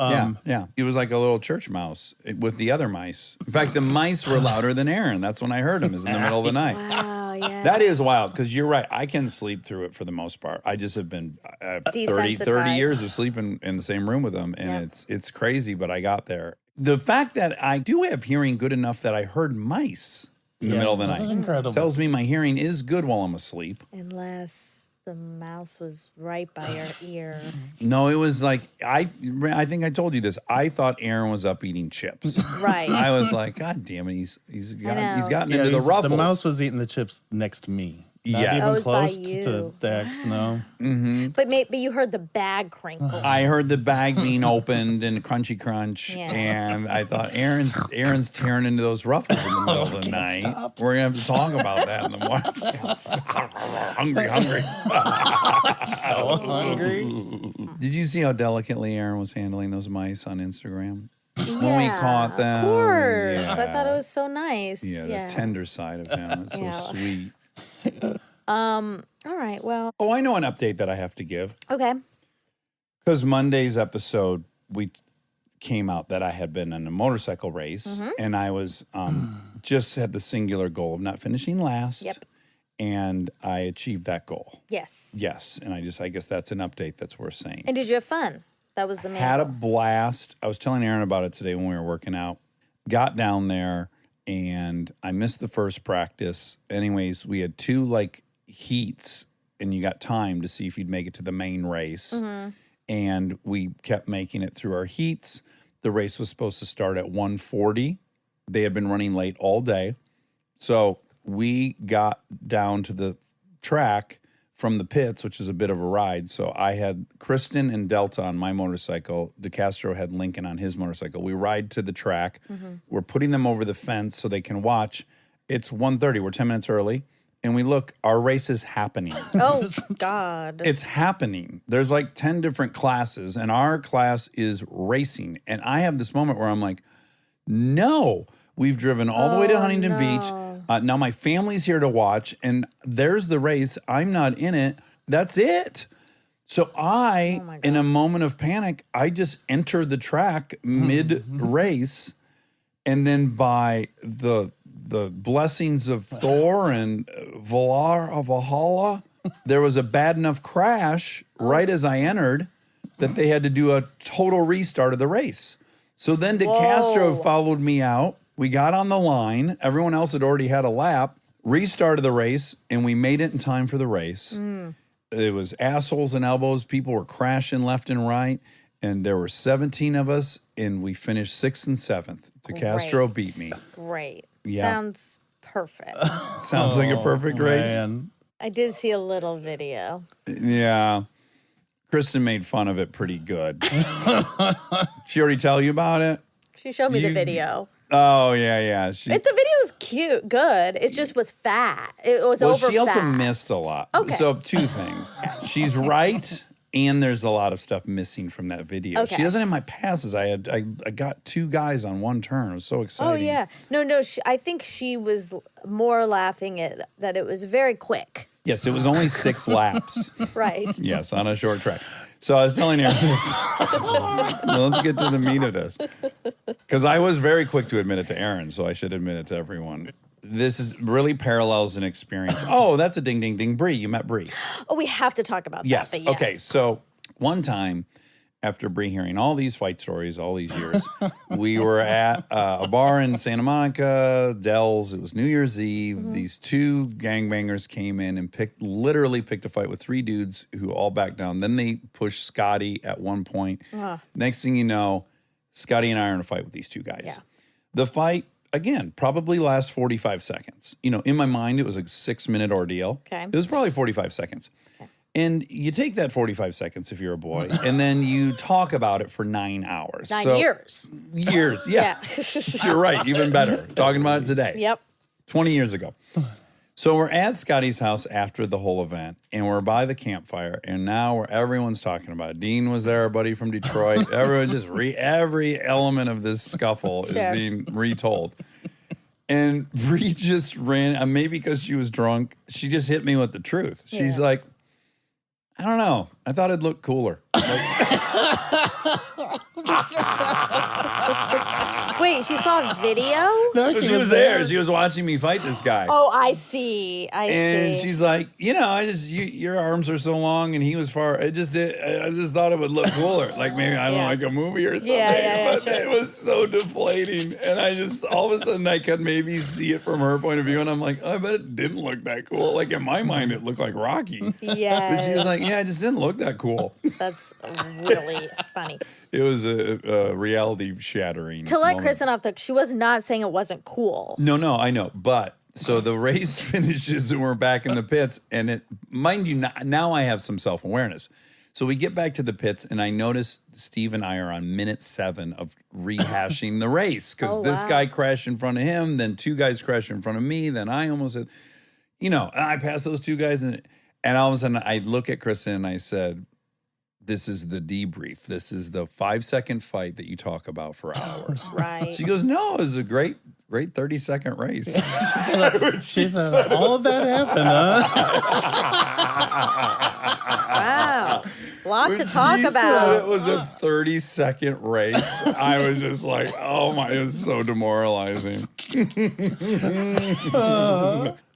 It was like a little church mouse with the other mice. In fact, the mice were louder than Aaron. That's when I heard him, is in the middle of the night. Wow, yeah. That is wild, because you're right. I can sleep through it for the most part. I just have been 30 Desensitized. years of sleeping in the same room with them, and Yep. it's crazy, but I got there. The fact that I do have hearing good enough that I heard mice in the middle of the That's night incredible. tells me my hearing is good while I'm asleep. Unless the mouse was right by your ear. No, it was like, I think I told you this. I thought Aaron was up eating chips. Right. I was like, God damn it, he's know. gotten Yeah, into the ruffles. the mouse was eating the chips next to me. Not Yes. Oh, even it was by close you. to Dax, no. But maybe you heard the bag crinkle. I heard the bag being opened and crunchy crunch, Yeah. and I thought Aaron's tearing into those ruffles in the middle of the night. stop. We're gonna have to talk about that in the morning. I can't stop. Hungry. So hungry. Did you see how delicately Aaron was handling those mice on Instagram? Yeah, When we caught them, Of course. yeah. I thought it was so nice. Yeah, the tender side of him. It's so Yeah. sweet. All right. Well, Oh, I know an update that I have to give. okay. Because Monday's episode, we came out that I had been in a motorcycle race, and I was just had the singular goal of not finishing last. Yep. And I achieved that goal. Yes. Yes. And I guess that's an update that's worth saying. And did you have fun? That was the main Had a goal. blast. I was telling Aaron about it today when we were working out. Got down there and I missed the first practice. Anyways, we had two like heats and you got time to see if you'd make it to the main race. And we kept making it through our heats. The race was supposed to start at 1:40. They had been running late all day. So we got down to the track from the pits, which is a bit of a ride. So I had Kristen and Delta on my motorcycle. DeCastro had Lincoln on his motorcycle. We ride to the track. We're putting them over the fence so they can watch. It's 1:30. We're 10 minutes early. And we look, our race is happening. Oh, God. It's happening. There's like 10 different classes, and our class is racing. And I have this moment where I'm like, no, We've driven all the way to Huntington no. Beach. Now my family's here to watch, and there's the race. I'm not in it. That's it. So in a moment of panic, I just enter the track mid-race, and then by the blessings of Thor and Valhalla, there was a bad enough crash right as I entered that they had to do a total restart of the race. So then DeCastro followed me out. We got on the line. Everyone else had already had a lap, restarted the race, and we made it in time for the race. It was assholes and elbows. People were crashing left and right. And there were 17 of us, and we finished 6th and 7th. DeCastro beat me. Great. Yeah. Sounds perfect. Sounds like a perfect race. Man. I did see a little video. Yeah. Kristen made fun of it pretty good. She already tell you about it? She showed me the video. Oh, yeah. The video was cute, good. It just was fat. It was over she also fast. missed a lot. Okay. So 2 things. She's right, and there's a lot of stuff missing from that video. Okay. She doesn't have my passes. I got 2 guys on one turn. It was so exciting. Oh, yeah. No, I think she was more laughing at that it was very quick. Yes, it was only 6 laps. Right. Yes, on a short track. So I was telling her this. Well, let's get to the meat of this. Because I was very quick to admit it to Aaron, so I should admit it to everyone. This is really parallels an experience. Oh, that's a ding, ding, ding. Bree, you met Bree. Oh, we have to talk about Yes. that. But yeah. Okay, so one time, after Bree hearing all these fight stories all these years, we were at a bar in Santa Monica, Dell's. It was New Year's Eve. These 2 gangbangers came in and literally picked a fight with 3 dudes who all backed down. Then they pushed Scotty at one point. Next thing you know, Scotty and I are in a fight with these 2 guys. Yeah. The fight, again, probably lasts 45 seconds. You know, in my mind, it was a 6-minute ordeal. Okay. It was probably 45 seconds. And you take that 45 seconds if you're a boy, and then you talk about it for 9 hours. 9 years. Years, yeah. You're right, even better. Talking about it today. Yep. 20 years ago. So we're at Scotty's house after the whole event, and we're by the campfire, and now everyone's talking about it. Dean was there, a buddy from Detroit. Everyone just, every element of this scuffle is being retold. And Bree just ran, maybe because she was drunk, she just hit me with the truth. She's like, I don't know. I thought it'd look cooler. Wait, she saw a video? No, She was there. She was watching me fight this guy. Oh, I see. And she's like, your arms are so long and he was far. I just thought it would look cooler. Like maybe, I don't know, like a movie or something. But it was so deflating. And I just, all of a sudden I could maybe see it from her point of view. And I'm like, I bet it didn't look that cool. Like in my mind, it looked like Rocky. Yeah. But she was like, yeah, it just didn't look that cool. That's really funny. It was a reality shattering. To let moment. Kristen off the, she was not saying it wasn't cool. No, I know. But so the race finishes and we're back in the pits. And it, mind you, now I have some self-awareness. So we get back to the pits and I notice Steve and I are on minute 7 of rehashing the race. Because this guy crashed in front of him, then 2 guys crashed in front of me, then I almost had, I passed those 2 guys. And all of a sudden I look at Kristen and I said, this is the debrief. This is the 5-second fight that you talk about for hours. Right. She goes, no, it was a great 30-second race. She said, all of that happened, huh? Wow. Lot to talk She said about. it was a 30-second race. I was just like, oh my, it was so demoralizing.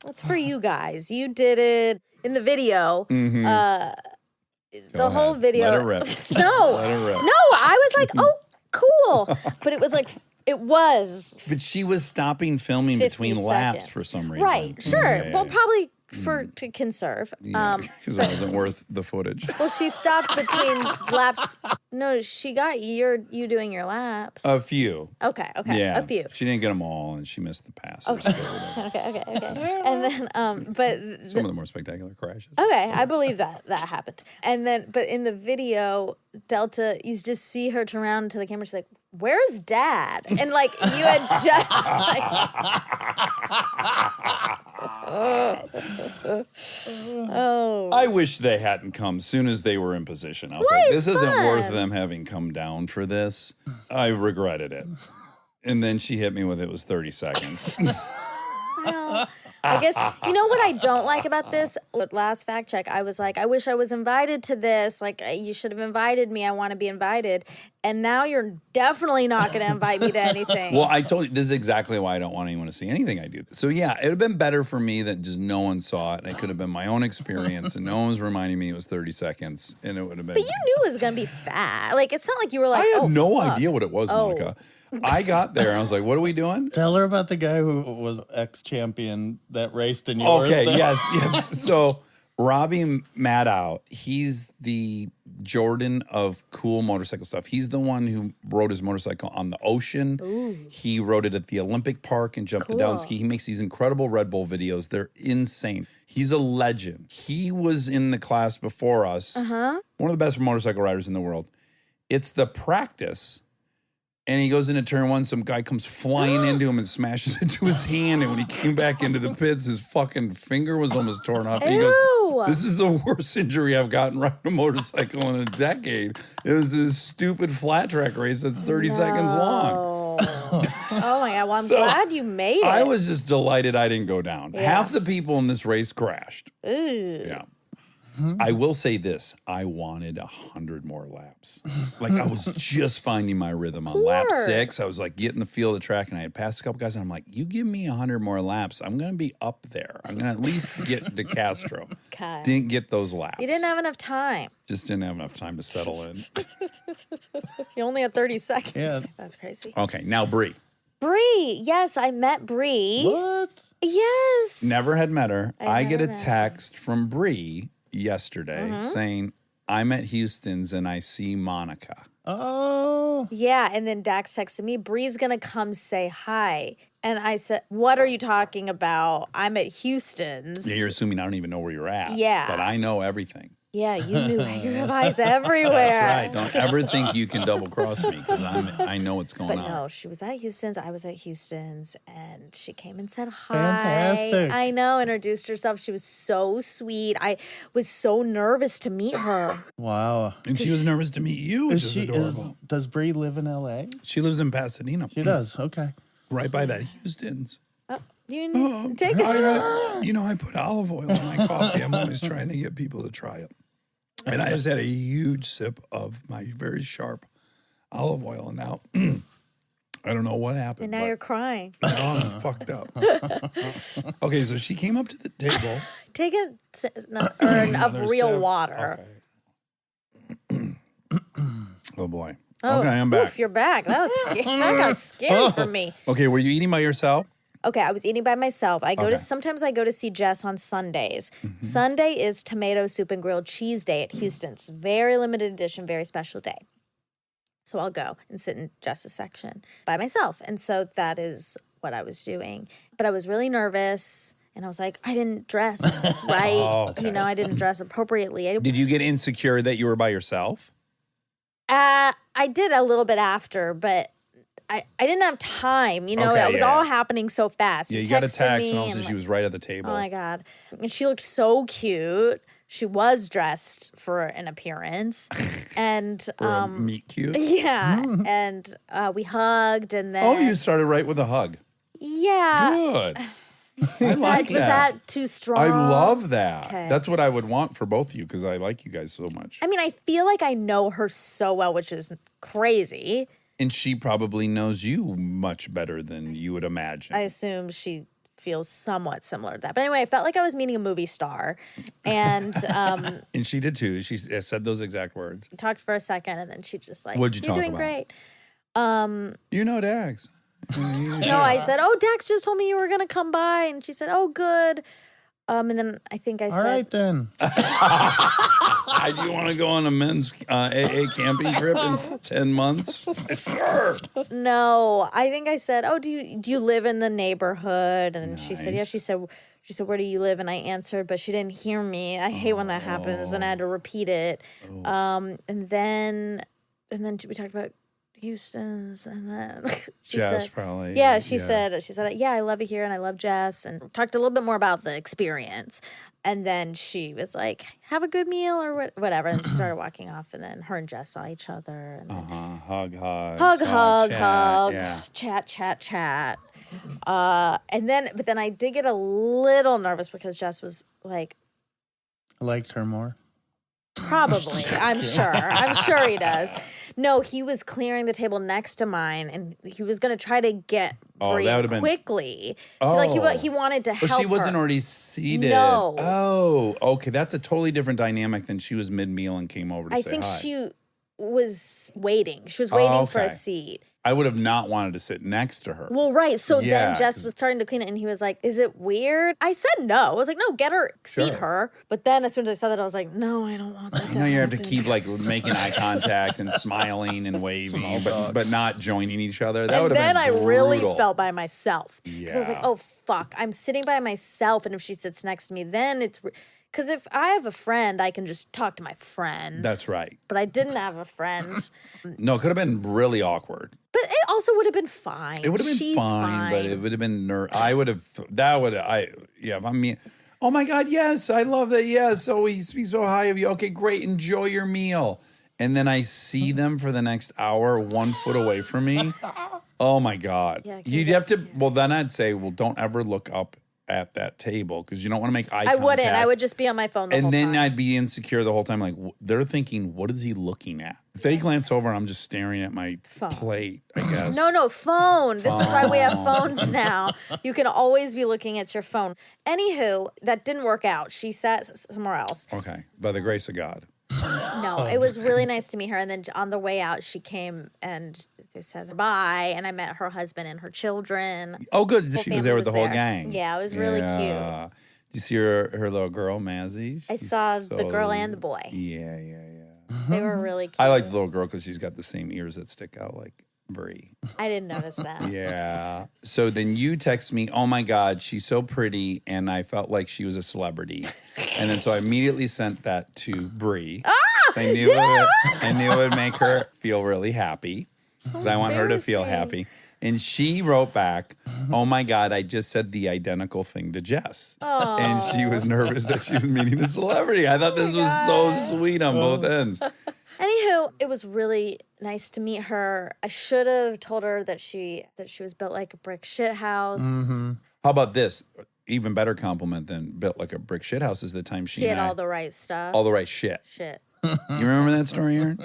That's for you guys. You did it in the video. The whole video. Let it rip. No. Let it rip. No, I was like, oh, cool. But it was like, it was But she was stopping filming 50 between laps seconds. for some reason. Right, sure. Yeah, Well, yeah. probably to conserve. Because it wasn't worth the footage. Well, she stopped between laps. No, she got you doing your laps. A few. Okay, Yeah. a few. She didn't get them all, and she missed the passes. Okay. And then, but Some of the more spectacular crashes. okay, I believe that happened. And then, but in the video, Delta, you just see her turn around to the camera. She's like, "Where's Dad?" And like you had just oh. I wish they hadn't come soon as they were in position. I was Why? like, It's this isn't worth fun. them having come down for this. I regretted it. And then she hit me with it was 30 seconds. Well, I guess, you know what I don't like about this? Last fact check, I was like, I wish I was invited to this. Like, you should have invited me. I want to be invited. And now you're definitely not going to invite me to anything. Well, I told you, this is exactly why I don't want anyone to see anything I do. So, yeah, it would have been better for me that just no one saw it. And it could have been my own experience. And no one was reminding me it was 30 seconds. And it would have been. But you knew it was going to be fat. Like, it's not like you were like, I had no fuck. idea what it was, Monica. I got there and I was like, what are we doing? Tell her about the guy who was ex-champion that raced in yours. Okay, thing. yes. So Robbie Maddow, he's the Jordan of cool motorcycle stuff. He's the one who rode his motorcycle on the ocean. Ooh. He rode it at the Olympic Park and jumped it down ski. He makes these incredible Red Bull videos. They're insane. He's a legend. He was in the class before us. One of the best motorcycle riders in the world. It's the practice. And he goes into turn one, some guy comes flying into him and smashes into his hand. And when he came back into the pits, his fucking finger was almost torn off. And he goes, this is the worst injury I've gotten riding a motorcycle in a decade. It was this stupid flat track race that's 30 seconds long. Oh my God. Well, I'm glad you made it. I was just delighted I didn't go down. Half the people in this race crashed. Ooh. Yeah. I will say this. I wanted 100 more laps. Like, I was just finding my rhythm on lap 6. I was like getting the feel of the track, and I had passed a couple guys, and I'm like, you give me 100 more laps, I'm going to be up there. I'm going to at least get to Castro. Okay. Didn't get those laps. You didn't have enough time. Just didn't have enough time to settle in. You only had 30 seconds. Yeah. That's crazy. Okay, now Bree. Bree. Yes, I met Bree. What? Yes. Never had met her. I get a never met her. text from Bree yesterday saying, I'm at Houston's and I see Monica. Oh. Yeah, and then Dax texted me, Bree's gonna come say hi. And I said, what are you talking about? I'm at Houston's. Yeah, you're assuming I don't even know where you're at. Yeah. But I know everything. Yeah, you knew you have eyes everywhere. That's right. Don't ever think you can double cross me because I know what's going But on. no, she was at Houston's. I was at Houston's, and she came and said hi. Fantastic. I know, introduced herself. She was so sweet. I was so nervous to meet her. Wow. And she was nervous to meet you, which is adorable. Does Bree live in L.A.? She lives in Pasadena. She does. Okay. Right by that Houston's. You take a I put olive oil in my coffee. I'm always trying to get people to try it. And I just had a huge sip of my very sharp olive oil. And now, I don't know what happened. And now you're crying. Now I'm fucked up. Okay, so she came up to the table. Take of real water. Okay. Oh, boy. Oh, okay, I'm back. Oof, you're back. That was scary. That got scary for me. Okay, were you eating by yourself? Okay, I was eating by myself. I go Okay. to sometimes I go to see Jess on Sundays. Sunday is tomato soup and grilled cheese day at Houston's. Very limited edition, very special day. So I'll go and sit in Jess's section by myself. And so that is what I was doing. But I was really nervous and I was like, I didn't dress right. Oh, okay. I didn't dress appropriately. Did you get insecure that you were by yourself? I did a little bit after, but I didn't have time. Okay, it was yeah. all happening so fast. Yeah, you texted got a text me and also she was right at the table. Oh my God. And she looked so cute. She was dressed for an appearance. And For a meet cute. yeah. And we hugged and then Oh, you started right with a hug. yeah. Good. I like Was that. that too strong? I love that. Okay. That's what I would want for both of you because I like you guys so much. I mean, I feel like I know her so well, which is crazy. And she probably knows you much better than you would imagine. I assume she feels somewhat similar to that. But anyway, I felt like I was meeting a movie star. And And she did too. She said those exact words. we talked for a second and then she just like, What'd you you're talk doing about? great. You know Dax. No, I said, oh, Dax just told me you were going to come by. And she said, oh, good. And then I think I All said, right, then. Do you want to go on a men's AA camping trip in 10 months? Sure. no. I think I said, oh, do you live in the neighborhood? And she said, yeah. Nice. She said, where do you live? And I answered, but she didn't hear me. I hate when that happens. Then I had to repeat it. And then we talked about Houston's, and then she Jess said, probably. yeah, she said, yeah, I love it here, and I love Jess, and talked a little bit more about the experience. And then she was like, have a good meal or whatever. And she started walking off, and then her and Jess saw each other. And then Hug. chat. But then I did get a little nervous because Jess was like, I liked her more. probably, I'm sure he does. No, he was clearing the table next to mine, and he was going to try to get Brie that would've been- quickly. Oh. He wanted to But help she wasn't her. already seated. No. Oh, okay. That's a totally different dynamic than she was mid-meal and came over to I say think hi. she was waiting. She was waiting for a okay. seat. I would have not wanted to sit next to her. Well, right. So Yeah, then Jess was starting to clean it, and he was like, is it weird? I said no. I was like, no, get her, seat Sure. her. But then as soon as I said that, I was like, no, I don't want that to You know, you have to happen. keep like making eye contact and smiling and waving, but not joining each other. That And would have then been I really brutal. felt by myself. Because I was like, Yeah. oh, fuck. I'm sitting by myself, and if she sits next to me, then it's... Because if I have a friend, I can just talk to my friend. That's right. But I didn't have a friend. No, it could have been really awkward. But it also would have been fine. It would have been She's fine, but it would have been I would have if I mean, oh my God, yes, I love that. Yes, oh, he speaks so high of you. Okay, great, enjoy your meal. And then I see them for the next hour 1 foot away from me. Oh my God. Yeah, You'd have to, well, then I'd say, well, don't ever look up at that table because you don't want to make eye I contact. wouldn't. I would just be on my phone the whole And then time. I'd be insecure the whole time. Like, they're thinking, what is he looking at? If they glance over and I'm just staring at my plate, I guess. No, phone. This is why we have phones now. You can always be looking at your phone. Anywho, that didn't work out. She sat somewhere else. Okay. By the grace of God. No, it was really nice to meet her. And then on the way out, she came and they said bye. And I met her husband and her children. Oh, good. Whole She was there family with the whole there. gang. Yeah, it was really cute. Did you see her little girl, Mazzy? I She's saw the girl and the boy. Yeah. They were really cute. I like the little girl because she's got the same ears that stick out like Brie. I didn't notice that. Yeah. So then you text me, oh my God, she's so pretty. And I felt like she was a celebrity. And then so I immediately sent that to Brie. I knew it would make her feel really happy because I want her to feel happy. And she wrote back, oh my God, I just said the identical thing to Jess. And she was nervous that she was meeting a celebrity. I thought this was so sweet on both ends. Anywho, it was really nice to meet her. I should have told her that she was built like a brick shit house. How about this? Even better compliment than built like a brick shit house is the time She had all the right stuff. all the right shit. shit. You remember that story, Aaron?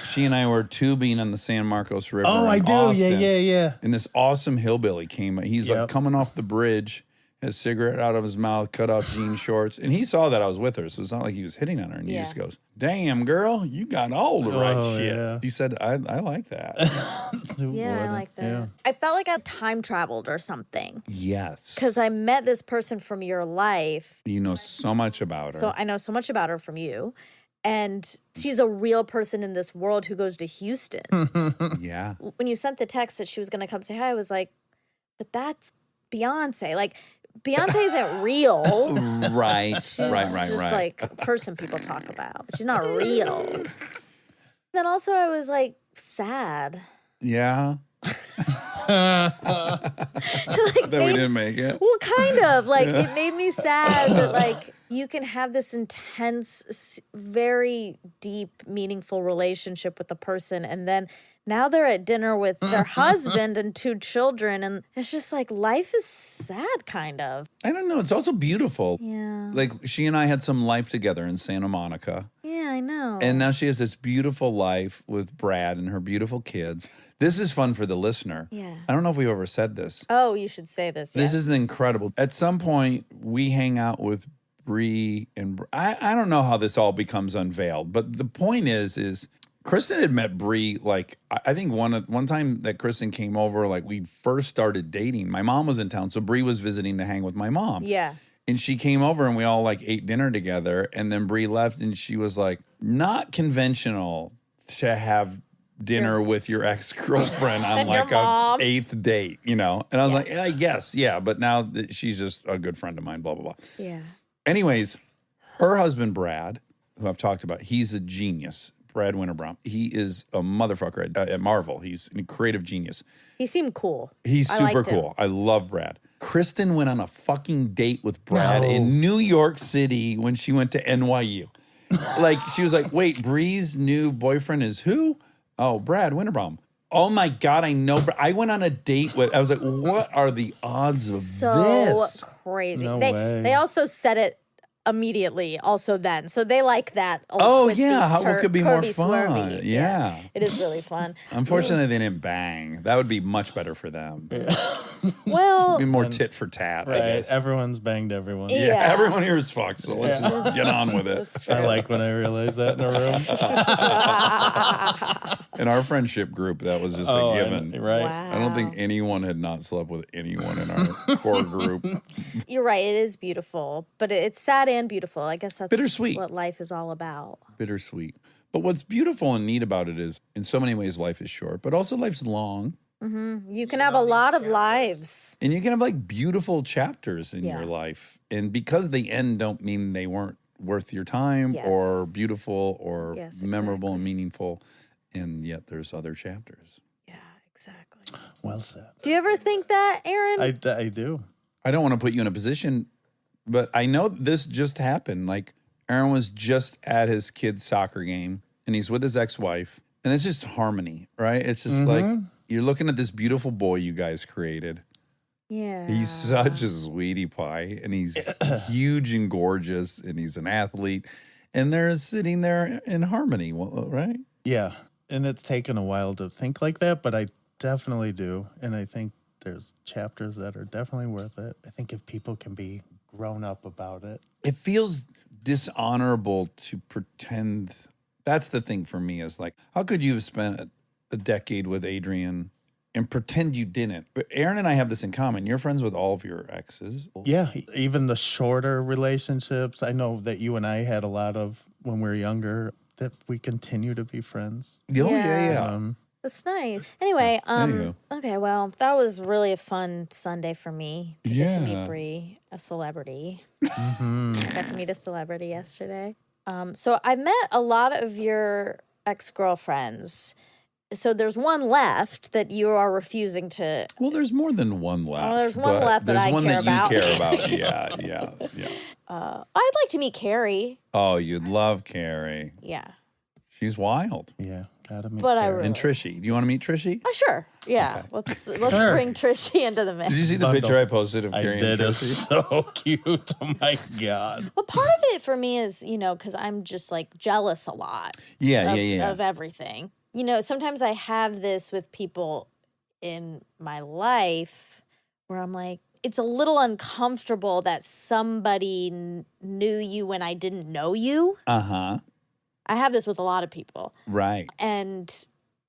She and I were tubing on the San Marcos River. Oh, in I do. Austin, Yeah. And this awesome hillbilly came. He's like Yep. coming off the bridge, had a cigarette out of his mouth, cut off jean shorts. And he saw that I was with her. So it's not like he was hitting on her. And he Yeah. just goes, damn, girl, you got all the right Oh, shit. yeah. She said, I like that. Yeah, I like that. Yeah. I felt like I time traveled or something Yes. because I met this person from your life. You know so much about her. So I know so much about her from you. And she's a real person in this world who goes to Houston. yeah. When you sent the text that she was going to come say hi, I was like, but that's Beyonce. Like, Beyonce isn't real. Right. She's right. just like a person people talk about. But she's not real. Then also I was like sad. Yeah. Like, That we didn't make it. well, kind of. Like, it made me sad that, like, you can have this intense, very deep, meaningful relationship with the person, and then now they're at dinner with their husband and 2 children, and it's just like life is sad, kind of. I don't know. It's also beautiful. Yeah. Like she and I had some life together in Santa Monica. Yeah, I know. And now she has this beautiful life with Brad and her beautiful kids. This is fun for the listener. Yeah. I don't know if we've ever said this. Oh, you should say this. This yeah. is incredible. At some point, we hang out with Bree and I don't know how this all becomes unveiled, but the point is Kristen had met Bree like I think one time that Kristen came over, like we first started dating. My mom was in town, so Bree was visiting to hang with my mom. Yeah. And she came over and we all like ate dinner together. And then Bree left and she was like, not conventional to have dinner with your ex-girlfriend on And your like a mom. 8th date, you know? And I was like, I guess, yeah. But now that she's just a good friend of mine, blah, blah, blah. Yeah. Anyways, her husband, Brad, who I've talked about, he's a genius, Brad Winterbrom. He is a motherfucker at Marvel. He's a creative genius. He seemed cool. He's I super liked him. cool. I love Brad. Kristen went on a fucking date with Brad No. in New York City when she went to NYU. Like, she was like, wait, Bree's new boyfriend is who? Oh, Brad Winterbrom. Oh my God, I know. I went on a date with, I was like, what are the odds of So this? crazy. No they way. they also said it immediately also then. So they like that old Oh, twisty, yeah, what could be more curvy, fun? swervy. Yeah. It is really fun. Unfortunately, they didn't bang. That would be much better for them. Well, Be more tit for tat, I Right. guess. Everyone's banged everyone. Yeah. Yeah, everyone here is fucked, so let's just get on with it. that's true. I like when I realize that in a room. In our friendship group, that was just Oh, a given. right. Wow. I don't think anyone had not slept with anyone in our core group. You're right. It is beautiful, but it's sad and beautiful. I guess that's Bittersweet. what life is all about. Bittersweet. But what's beautiful and neat about it is, in so many ways, life is short, but also life's long. You can have a lot of lives. And you can have like beautiful chapters in Yeah. your life. And because they end don't mean they weren't worth your time Yes. or beautiful or Yes, memorable and exactly. meaningful. And yet there's other chapters. Yeah, exactly. Well said. Do you ever think that, Aaron? I do. I don't want to put you in a position, but I know this just happened. Like Aaron was just at his kid's soccer game and he's with his ex-wife and it's just harmony, right? It's just like you're looking at this beautiful boy you guys created. yeah. He's such a sweetie pie and he's huge and gorgeous and he's an athlete and they're sitting there in harmony, right? Yeah. And it's taken a while to think like that, but I definitely do. And I think there's chapters that are definitely worth it. I think if people can be grown up about it. It feels dishonorable to pretend. That's the thing for me is like, how could you have spent a decade with Adrian and pretend you didn't? But Aaron and I have this in common. You're friends with all of your exes. Yeah. Even the shorter relationships. I know that you and I had a lot of when we were younger that we continue to be friends. Oh, Yeah. yeah. That's nice. Anyway, Anywho. okay, well, that was really a fun Sunday for me to get to Yeah. meet Bree, a celebrity. Got to meet a celebrity yesterday. So I met a lot of your ex-girlfriends. So there's one left that you are refusing to. Well, there's more than one left. there's one but left that there's I one care that about. you care about. Yeah. I'd like to meet Carrie. Oh, you'd love Carrie. Yeah. She's wild. Yeah. Gotta meet But I Carrie. really- And Trishy. Do you want to meet Trishy? Oh, sure. Yeah. Okay. Let's Sure. bring Trishy into the mix. Did you see the Bundle. picture I posted of I Carrie did. and It's Trishy? so cute. Oh my God. Well, part of it for me is, because I'm just like jealous a lot. Yeah, Of everything. Sometimes I have this with people in my life where I'm like, it's a little uncomfortable that somebody knew you when I didn't know you. Uh-huh. I have this with a lot of people. Right. And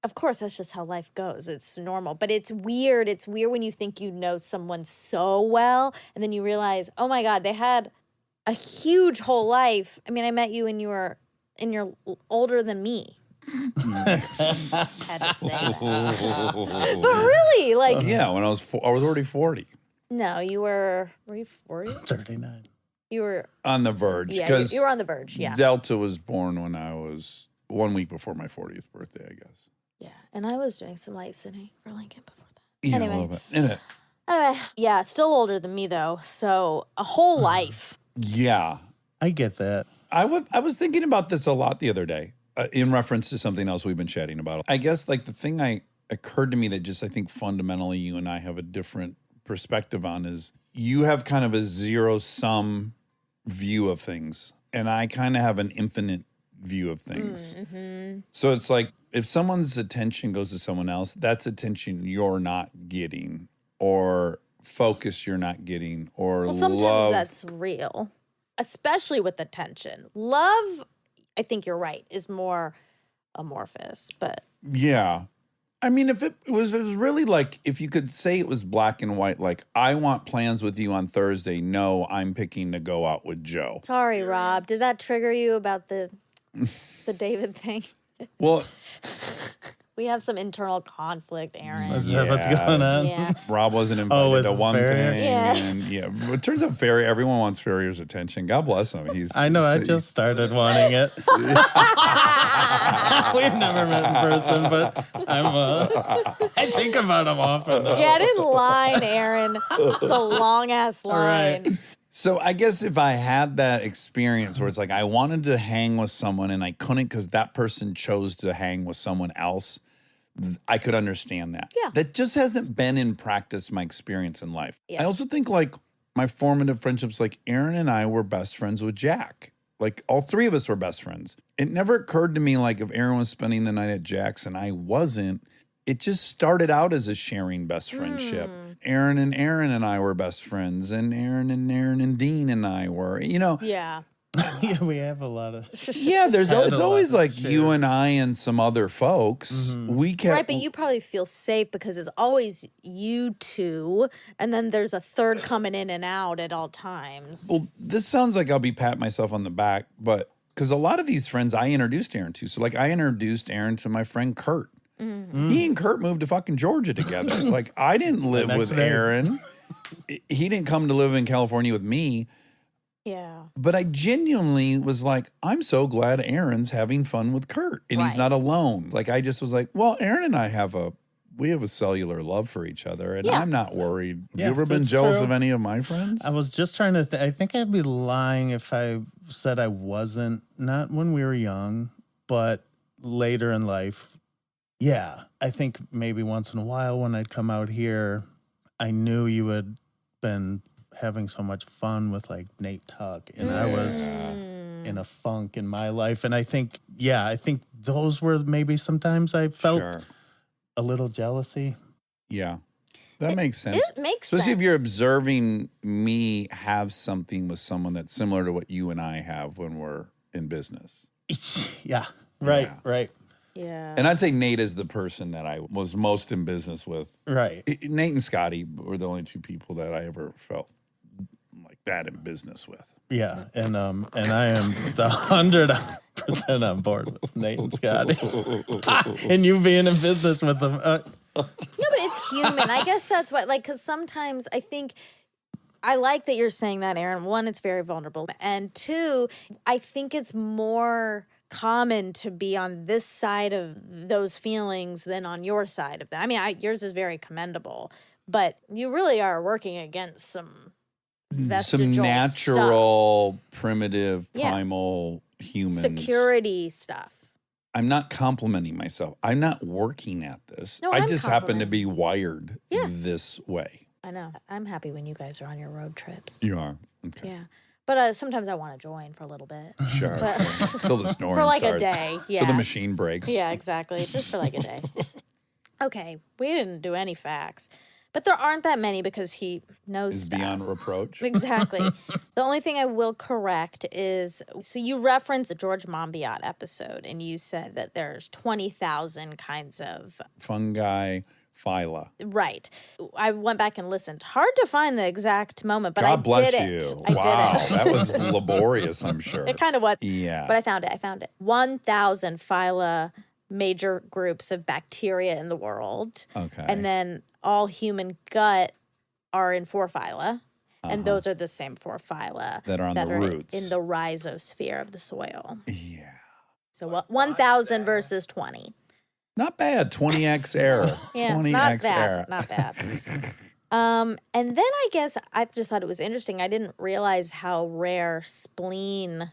of course, that's just how life goes. It's normal. But it's weird. It's weird when you think you know someone so well and then you realize, oh my God, they had a huge whole life. I mean, I met you and you're older than me. Had to say that. But really, like, Yeah, when I was already 40. no, were you 40? 39. You were, On the verge. yeah, Because you were on the verge. Yeah. Delta was born when I was 1 week before my 40th birthday, I guess. Yeah. And I was doing some light sitting for Lincoln before that. Yeah, Anyway. a little bit. In it. Anyway, yeah, still older than me though. So a whole life. Yeah. I get that. I was thinking about this a lot the other day in reference to something else we've been chatting about. I guess like the thing occurred to me that just I think fundamentally you and I have a different perspective on is you have kind of a zero-sum view of things and I kind of have an infinite view of things. So it's like if someone's attention goes to someone else, that's attention you're not getting or focus you're not getting or Well, sometimes love. that's real, especially with attention. Love, I think you're right, is more amorphous, but Yeah. I mean, if it was really like, if you could say it was black and white, like, I want plans with you on Thursday. No, I'm picking to go out with Joe. sorry, Rob. Did that trigger you about the David thing? Well, We have some internal conflict, Aaron. Is that what's going on? Yeah. Rob wasn't invited with to one Farrier? thing. Yeah. And yeah, it turns out everyone wants Farrier's attention. God bless him. I know, I just started wanting it. We've never met in person, but I think about him often. Get in line, Aaron. It's a long ass line. Right. So I guess if I had that experience where it's like I wanted to hang with someone and I couldn't because that person chose to hang with someone else, I could understand that. Yeah. That just hasn't been in practice my experience in life. Yeah. I also think like my formative friendships, like Aaron and I were best friends with Jack. Like all three of us were best friends. It never occurred to me like if Aaron was spending the night at Jack's and I wasn't, it just started out as a sharing best friendship. Aaron and I were best friends, and Aaron and Dean and I were, Yeah. Yeah, we have a lot of. Yeah, it's Had a always lot like to you share. and I and some other folks. We kept Right, but you probably feel safe because it's always you two, and then there's a third coming in and out at all times. Well, this sounds like I'll be patting myself on the back, but because a lot of these friends I introduced Aaron to. So like I introduced Aaron to my friend Kurt. He and Kurt moved to fucking Georgia together. Like I didn't live next with day. Aaron. He didn't come to live in California with me. Yeah. But I genuinely was like, I'm so glad Aaron's having fun with Kurt and he's Right. not alone. Like I just was like, well, Aaron and I have a cellular love for each other and Yeah. I'm not worried. Have Yeah, you ever been that's jealous true. of any of my friends? I was just trying to I think I'd be lying if I said I wasn't, not when we were young, but later in life. Yeah, I think maybe once in a while when I'd come out here, I knew you had been having so much fun with like Nate Tuck, and I was in a funk in my life. And I think those were maybe sometimes I felt Sure. a little jealousy. Yeah. That makes sense. It makes Especially sense. if you're observing me have something with someone that's similar to what you and I have when we're in business. Yeah, right, Yeah. right, Yeah. And I'd say Nate is the person that I was most in business with. right. Nate and Scotty were the only two people that I ever felt like that in business with. Yeah, and I am 100% on board with Nate and Scotty. And you being in business with them. No, but it's human. I guess that's what, like, because sometimes I think I like that you're saying that, Aaron. One, it's very vulnerable. And two, I think it's more common to be on this side of those feelings than on your side of them. I mean, yours is very commendable, but you really are working against some vestigial Some natural, primitive, Yeah. primal humans. security stuff. I'm not complimenting myself. I'm not working at this. No, I I'm just happen to complimenting. be wired Yeah. this way. I know. I'm happy when you guys are on your road trips. You are. Okay. Yeah. But sometimes I want to join for a little bit. Sure. But- Until the snoring For like starts. a day. Yeah. Till the machine breaks. Yeah, exactly. Just for like a day. Okay, we didn't do any facts, but there aren't that many because he knows Is stuff. beyond reproach. Exactly. The only thing I will correct is, so you referenced the George Monbiot episode, and you said that there's 20,000 kinds of, Fungi, phyla. right. I went back and listened. Hard to find the exact moment, but God I bless did you. it. I Wow. did it. That was laborious, I'm sure. It kind of was. Yeah. But I found it. 1,000 phyla, major groups of bacteria in the world. Okay. And then all human gut are in 4 phyla. And those are the same 4 phyla That are on the roots. in the rhizosphere of the soil. Yeah. So 1,000 versus 20. Not bad. 20x error. Yeah, 20x not bad. error. Not bad. And then I guess I just thought it was interesting. I didn't realize how rare spleen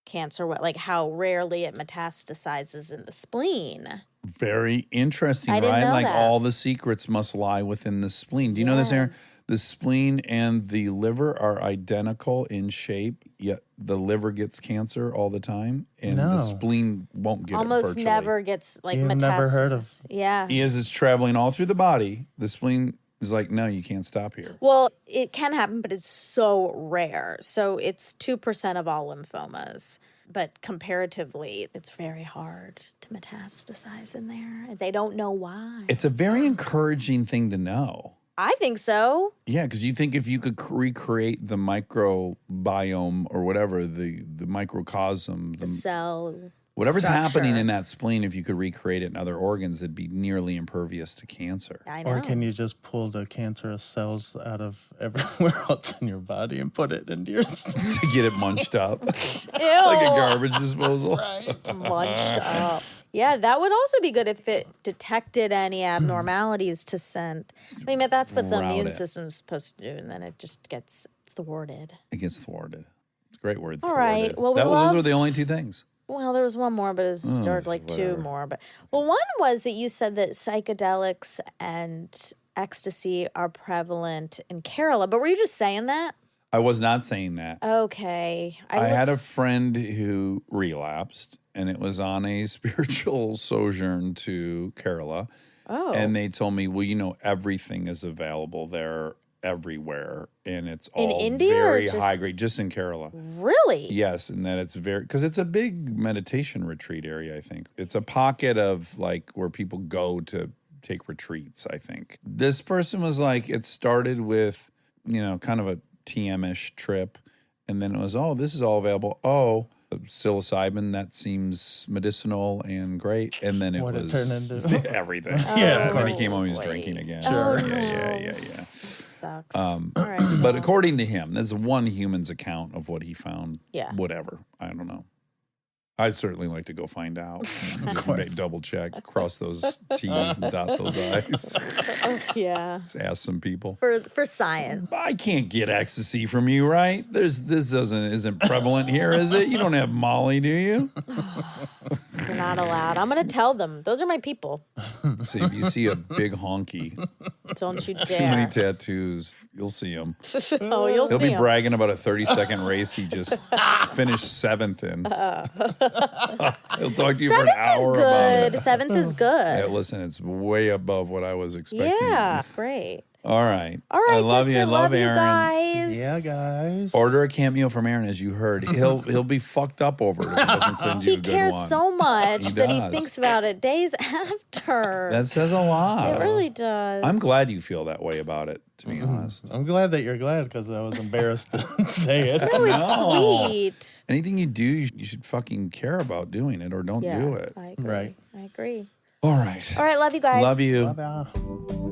cancer, like how rarely it metastasizes in the spleen. Very interesting, I didn't right? know Like that. all the secrets must lie within the spleen. Do you know this, Aaron? Yes. The spleen and the liver are identical in shape, yet the liver gets cancer all the time, and No. the spleen won't get it Almost virtually. never gets like You've metastasis. never heard of. Yeah. As it's traveling all through the body, the spleen is like, no, you can't stop here. Well, it can happen, but it's so rare. So it's 2% of all lymphomas. But comparatively, it's very hard to metastasize in there. They don't know why. It's a very encouraging thing to know. I think so. Yeah, because you think if you could recreate the microbiome or whatever, the microcosm, The cell. Whatever's happening structure. in that spleen, if you could recreate it in other organs, it'd be nearly impervious to cancer. I know. Or can you just pull the cancerous cells out of everywhere else in your body and put it into your spleen? To get it munched up Ew. like a garbage disposal. Munched up. Yeah, that would also be good if it detected any abnormalities to send. I mean, that's what the Route immune it. system's supposed to do, and then it just gets thwarted. It gets thwarted. It's a great word. All thwarted. right, well, we those love- were the only two things. Well, there was one more, but it was or like two whatever. more. But one was that you said that psychedelics and ecstasy are prevalent in Kerala. But were you just saying that? I was not saying that. Okay, I had a friend who relapsed, and it was on a spiritual sojourn to Kerala. Oh, And they told me, well, you know, everything is available there everywhere, and it's In all India or very just- high grade, just in Kerala. really? Yes, and that it's very, because it's a big meditation retreat area, I think. It's a pocket of like where people go to take retreats, I think. This person was like, it started with, you know, kind of a TM-ish trip, and then it was, oh, this is all available. Oh, psilocybin, that seems medicinal and great. And then it What it was turned into. everything. Yeah, of And then he course. came home, he was Wait. drinking again. Sure. Yeah. Sucks. All right. But well, according to him, there's one human's account of what he found. Yeah. Whatever. I don't know. I'd certainly like to go find out. course. Double check, cross those T's and dot those I's. yeah, Just ask some people. for science. I can't get ecstasy from you, right? This isn't prevalent here, is it? You don't have Molly, do you? You're not allowed. I'm gonna tell them. Those are my people. See, if you see a big honky, Don't you too many dare. tattoos, you'll see him. Oh, you'll He'll see be 'em. bragging about a 30-second race he just finished 7th in. He'll talk to you for an Seventh hour is about it. good. Seventh is Yeah, good. listen, it's way above what I was expecting. Yeah, it's great. All right. All right, I love that's you. I it. love you Aaron. guys. Yeah, guys. Order a cameo from Aaron, as you heard. He'll be fucked up over it if he doesn't send you He a good cares one. so much He that he does. thinks about it days after. That says a lot. It really does. I'm glad you feel that way about it, to be honest. I'm glad that you're glad because I was embarrassed to say it. Oh, it's No. sweet. Anything you do, you should fucking care about doing it or don't Yeah, do it. I agree. Right. I agree. All right. All right, love you guys. Love you. Bye-bye.